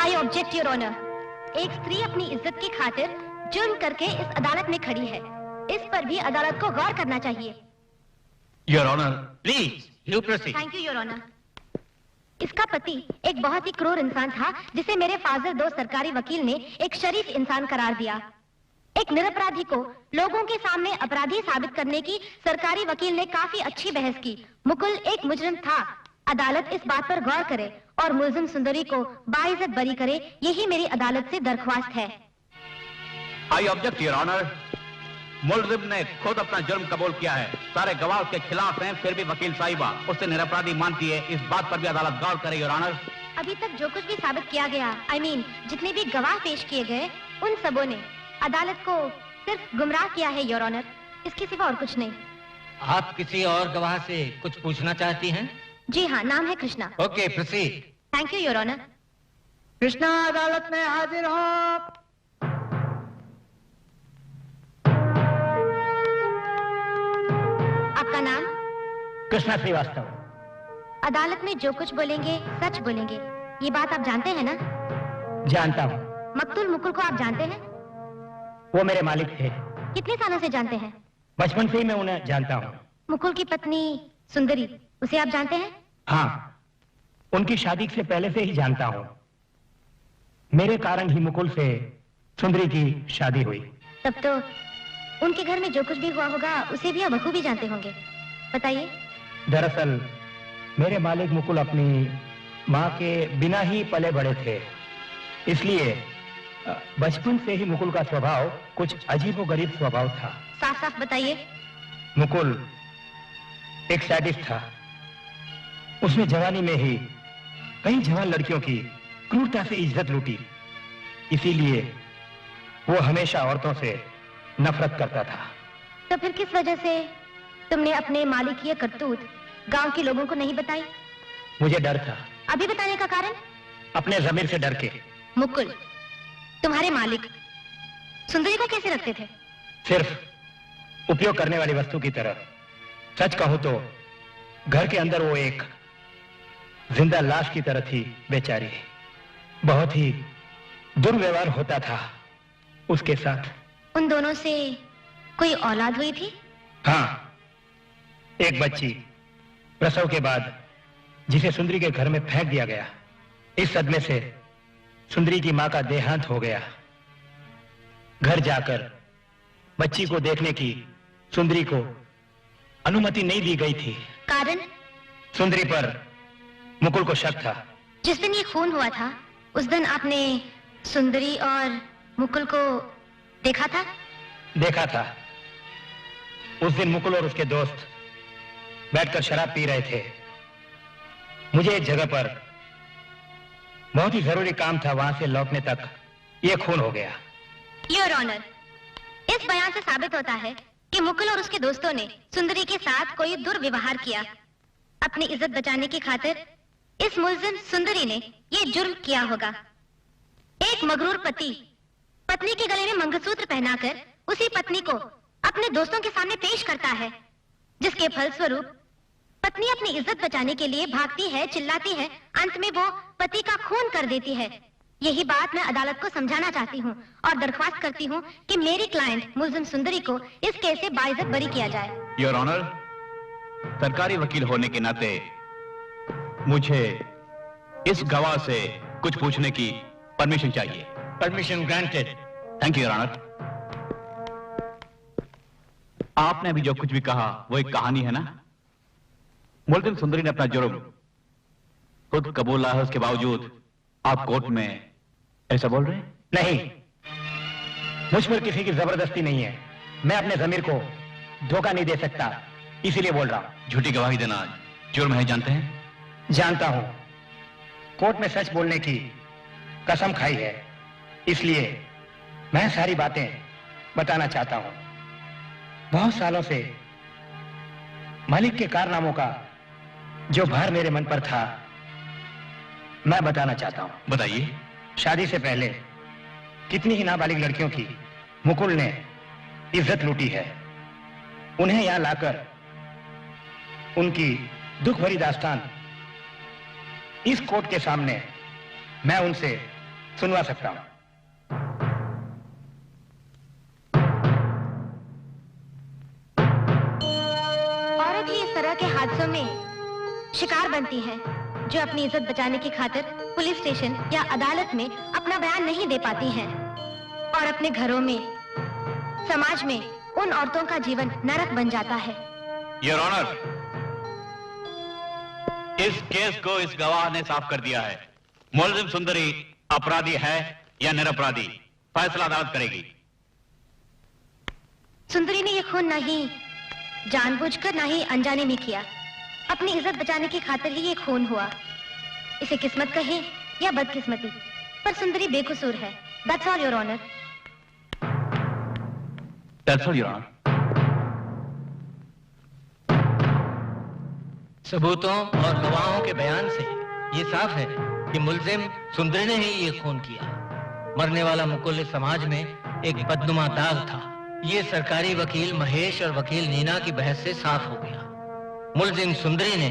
I object your honour. एक स्त्री अपनी इज्जत की खातिर जुर्म करके इस अदालत में खड़ी है। इस पर भी अदालत को गौर करना चाहिए। Your honour. Please you proceed. Thank you your honour. इसका पति एक बहुत ही क्रूर इंसान था, जिसे मेरे फादर दोस्त सरकारी वकील ने एक शरीफ इंसान करार दिया। एक निरपराधी को लोगों के सामने अपराधी साबित करने की सरकारी वकील ने काफी अच्छी बहस की। मुकुल एक मुजरिम था। अदालत इस बात पर गौर करे और मुलजिम सुंदरी को बाइज्जत बरी करे, यही मेरी अदालत से दरख्वास्त है। I object your honour. मुलजिम ने खुद अपना जुर्म कबूल किया है। सारे गवाह उसके खिलाफ हैं, फिर भी वकील साहिबा उसे निरपराधी मानती है। इस बात पर भी अदालत गौर करे योर ऑनर। अभी तक जो कुछ भी साबित किया गया, जितने भी गवाह पेश किए गए, उन सबों ने अदालत को सिर्फ गुमराह किया है योर ऑनर। इसके सिवा और कुछ नहीं। आप किसी और गवाह से कुछ पूछना चाहती हैं? जी हाँ, नाम है Krishna. Okay, proceed. Thank you your honour. Krishna, अदालत में हाजिर हो। आपका नाम? कृष्णा श्रीवास्तव। अदालत में जो कुछ बोलेंगे सच बोलेंगे, ये बात आप जानते हैं ना? जानता हूँ। मकतूल मुकुल को आप जानते हैं? वो मेरे मालिक थे। कितने सालों से जानते हैं? बचपन से ही मैं उन्हें जानता हूँ। मुकुल की पत्नी सुंदरी, उसे आप जानते हैं? हाँ, उनकी शादी से पहले से ही जानता हूँ। मेरे कारण ही मुकुल से सुंदरी की शादी हुई। तब तो उनके घर में जो कुछ भी हुआ होगा उसे भी बखूबी भी जानते होंगे। बताइए। दरअसल मेरे मालिक मुकुल अपनी माँ के बिना ही पले बड़े थे, इसलिए बचपन से ही मुकुल का स्वभाव कुछ अजीबोगरीब स्वभाव था। साफ साफ बताइए। मुकुल एक सैडिस्ट था। उसने जवानी में ही कई जवान लड़कियों की क्रूरता से इज्जत लूटी, इसीलिए वो हमेशा औरतों से नफरत करता था। तो फिर किस वजह से तुमने अपने मालिक की करतूत गांव के लोगों को नहीं बताई? मुझे डर था। अभी बताने का कारण? अपने ज़मीर से डर के। मुकुल, तुम्हारे मालिक सुंदरी को कैसे रखते थे? सिर्फ उपयोग करने वाली वस्तु की तरह। सच कहूं तो घर के अंदर वो एक जिंदा लाश की तरह थी बेचारी। बहुत ही दुर्व्यवहार होता था उसके साथ। उन दोनों से कोई औलाद हुई थी? हाँ, एक बच्ची प्रसव के बाद जिसे सुंदरी के घर में फेंक दिया गया। इस सदमे से सुंदरी की मां का देहांत हो गया। घर जाकर बच्ची को देखने की सुंदरी को अनुमति नहीं दी गई थी। कारण? सुंदरी पर मुकुल को शक था। जिस दिन ये खून हुआ था उस दिन आपने सुंदरी और मुकुल को देखा था? देखा था। उस दिन मुकुल और उसके दोस्त बैठकर शराब पी रहे थे। मुझे एक जगह पर बहुत ही जरूरी काम था, वहां से लौटने तक ये खून हो गया। योर ऑनर, इस बयान से साबित होता है कि मुकुल और उसके दोस्तों ने सुंदरी के साथ कोई दुर्व्यवहार किया। अपनी इज्जत बचाने की खातिर इस मुलजिम सुंदरी ने ये जुर्म किया होगा। एक मगरूर पति पत्नी के गले में मंगलसूत्र पहनाकर उसी पत्नी को अपने दोस्तों के सामने पेश करता है, जिसके फलस्वरूप पत्नी अपनी इज्जत बचाने के लिए भागती है, चिल्लाती है, अंत में वो पति का खून कर देती है। यही बात मैं अदालत को समझाना चाहती हूँ और दरख्वास्त करती हूँ कि मेरी क्लाइंट मुलजिम सुंदरी को इस केस से बाइज्जत बरी किया जाए। योर ऑनर, सरकारी वकील होने के नाते मुझे इस गवाह से कुछ पूछने की परमिशन चाहिए। Permission granted. Thank you your honour. आपने अभी जो कुछ भी कहा वो एक कहानी है ना? मुलजिम सुंदरी ने अपना जुर्म खुद कबूला है, उसके बावजूद आप कोर्ट में ऐसा बोल रहे हैं? नहीं, मुझ पर किसी की जबरदस्ती नहीं है। मैं अपने ज़मीर को धोखा नहीं दे सकता, इसीलिए बोल रहा हूं। झूठी गवाही देना जुर्म है, जानते हैं? जानता हूं। कोर्ट में सच बोलने की कसम खाई है, इसलिए मैं सारी बातें बताना चाहता हूं। बहुत सालों से मालिक के कारनामों का जो भार मेरे मन पर था मैं बताना चाहता हूं। बताइए। शादी से पहले कितनी ही नाबालिग लड़कियों की मुकुल ने इज्जत लूटी है। उन्हें यहां लाकर उनकी दुख भरी दास्तान इस कोर्ट के सामने मैं उनसे सुनवा सकता हूं। औरत ही इस तरह के हादसों में शिकार बनती है जो अपनी इज्जत बचाने की खातिर पुलिस स्टेशन या अदालत में अपना बयान नहीं दे पाती हैं और अपने घरों में, समाज में उन औरतों का जीवन नरक बन जाता है। योर ऑनर, इस केस को इस गवाह ने साफ कर दिया है। मुलजिम सुंदरी अपराधी है या निरपराधी, फैसला अदालत करेगी। सुंदरी ने यह खून नहीं जानबूझकर ना ही अनजाने में किया। अपनी इज्जत बचाने की खातिर ही ये खून हुआ। इसे किस्मत कहे या बदकिस्मती, पर सुंदरी बेकसूर है। That's all, Your Honor. That's all, Your Honor. सबूतों और गवाहों के बयान से ये साफ है कि मुलजिम सुंदरी ने ही ये खून किया। मरने वाला मुकुल समाज में एक बदनुमा दाग था। ये सरकारी वकील महेश और वकील नीना की बहस से साफ हो गया। मुलजिम सुंदरी ने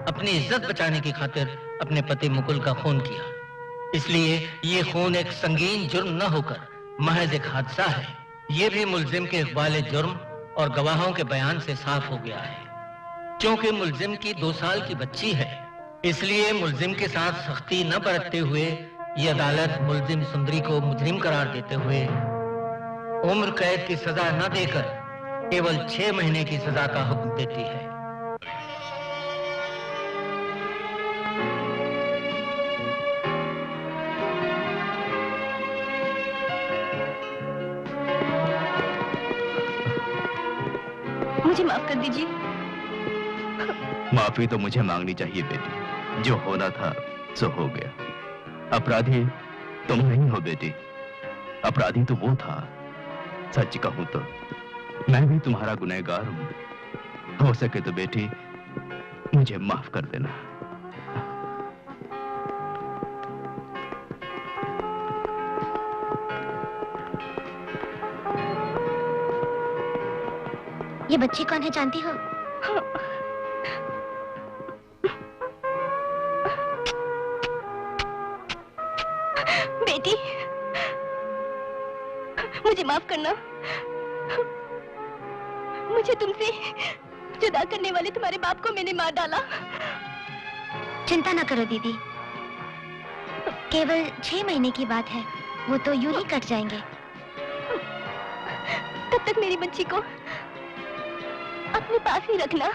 अपनी इज्जत बचाने की खातिर अपने पति मुकुल का खून किया, इसलिए ये खून एक संगीन जुर्म न होकर महज एक हादसा है। ये भी मुलजिम के इकबाल जुर्म और गवाहों के बयान से साफ हो गया है। क्योंकि मुलजिम की 2 साल की बच्ची है, इसलिए मुलजिम के साथ सख्ती न बरतते हुए ये अदालत मुलजिम सुंदरी को मुजरिम करार देते हुए उम्र कैद की सजा न देकर केवल 6 महीने की सजा का हुक्म देती है। मुझे माफ कर दीजिए। माफी तो मुझे मांगनी चाहिए बेटी, जो होना था सो हो गया। अपराधी तुम नहीं हो बेटी, अपराधी तो वो था। सच कहूं तो मैं भी तुम्हारा गुनहगार हूं। हो सके तो बेटी मुझे माफ कर देना। ये बच्ची कौन है जानती हो? बेटी, मुझे माफ करना। मुझे तुमसे जुदा करने वाले तुम्हारे बाप को मैंने मार डाला। चिंता ना करो दीदी, केवल 6 महीने की बात है, वो तो यूं ही कट जाएंगे। तब तक मेरी बच्ची को अपने पास ही रखना।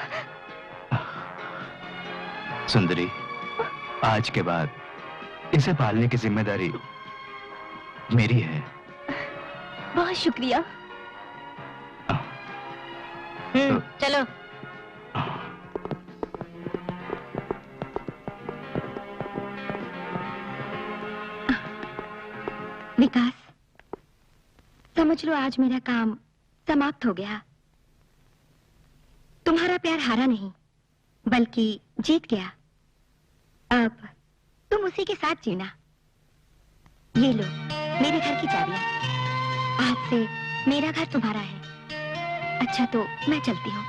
सुंदरी, आज के बाद इसे पालने की जिम्मेदारी मेरी है। बहुत शुक्रिया। चलो। विकास, समझ लो आज मेरा काम समाप्त हो गया। तुम्हारा प्यार हारा नहीं, बल्कि जीत गया। अब तुम उसी के साथ जीना। ये लो मेरे घर की चाबियां। आज से मेरा घर तुम्हारा है। अच्छा तो मैं चलती हूँ।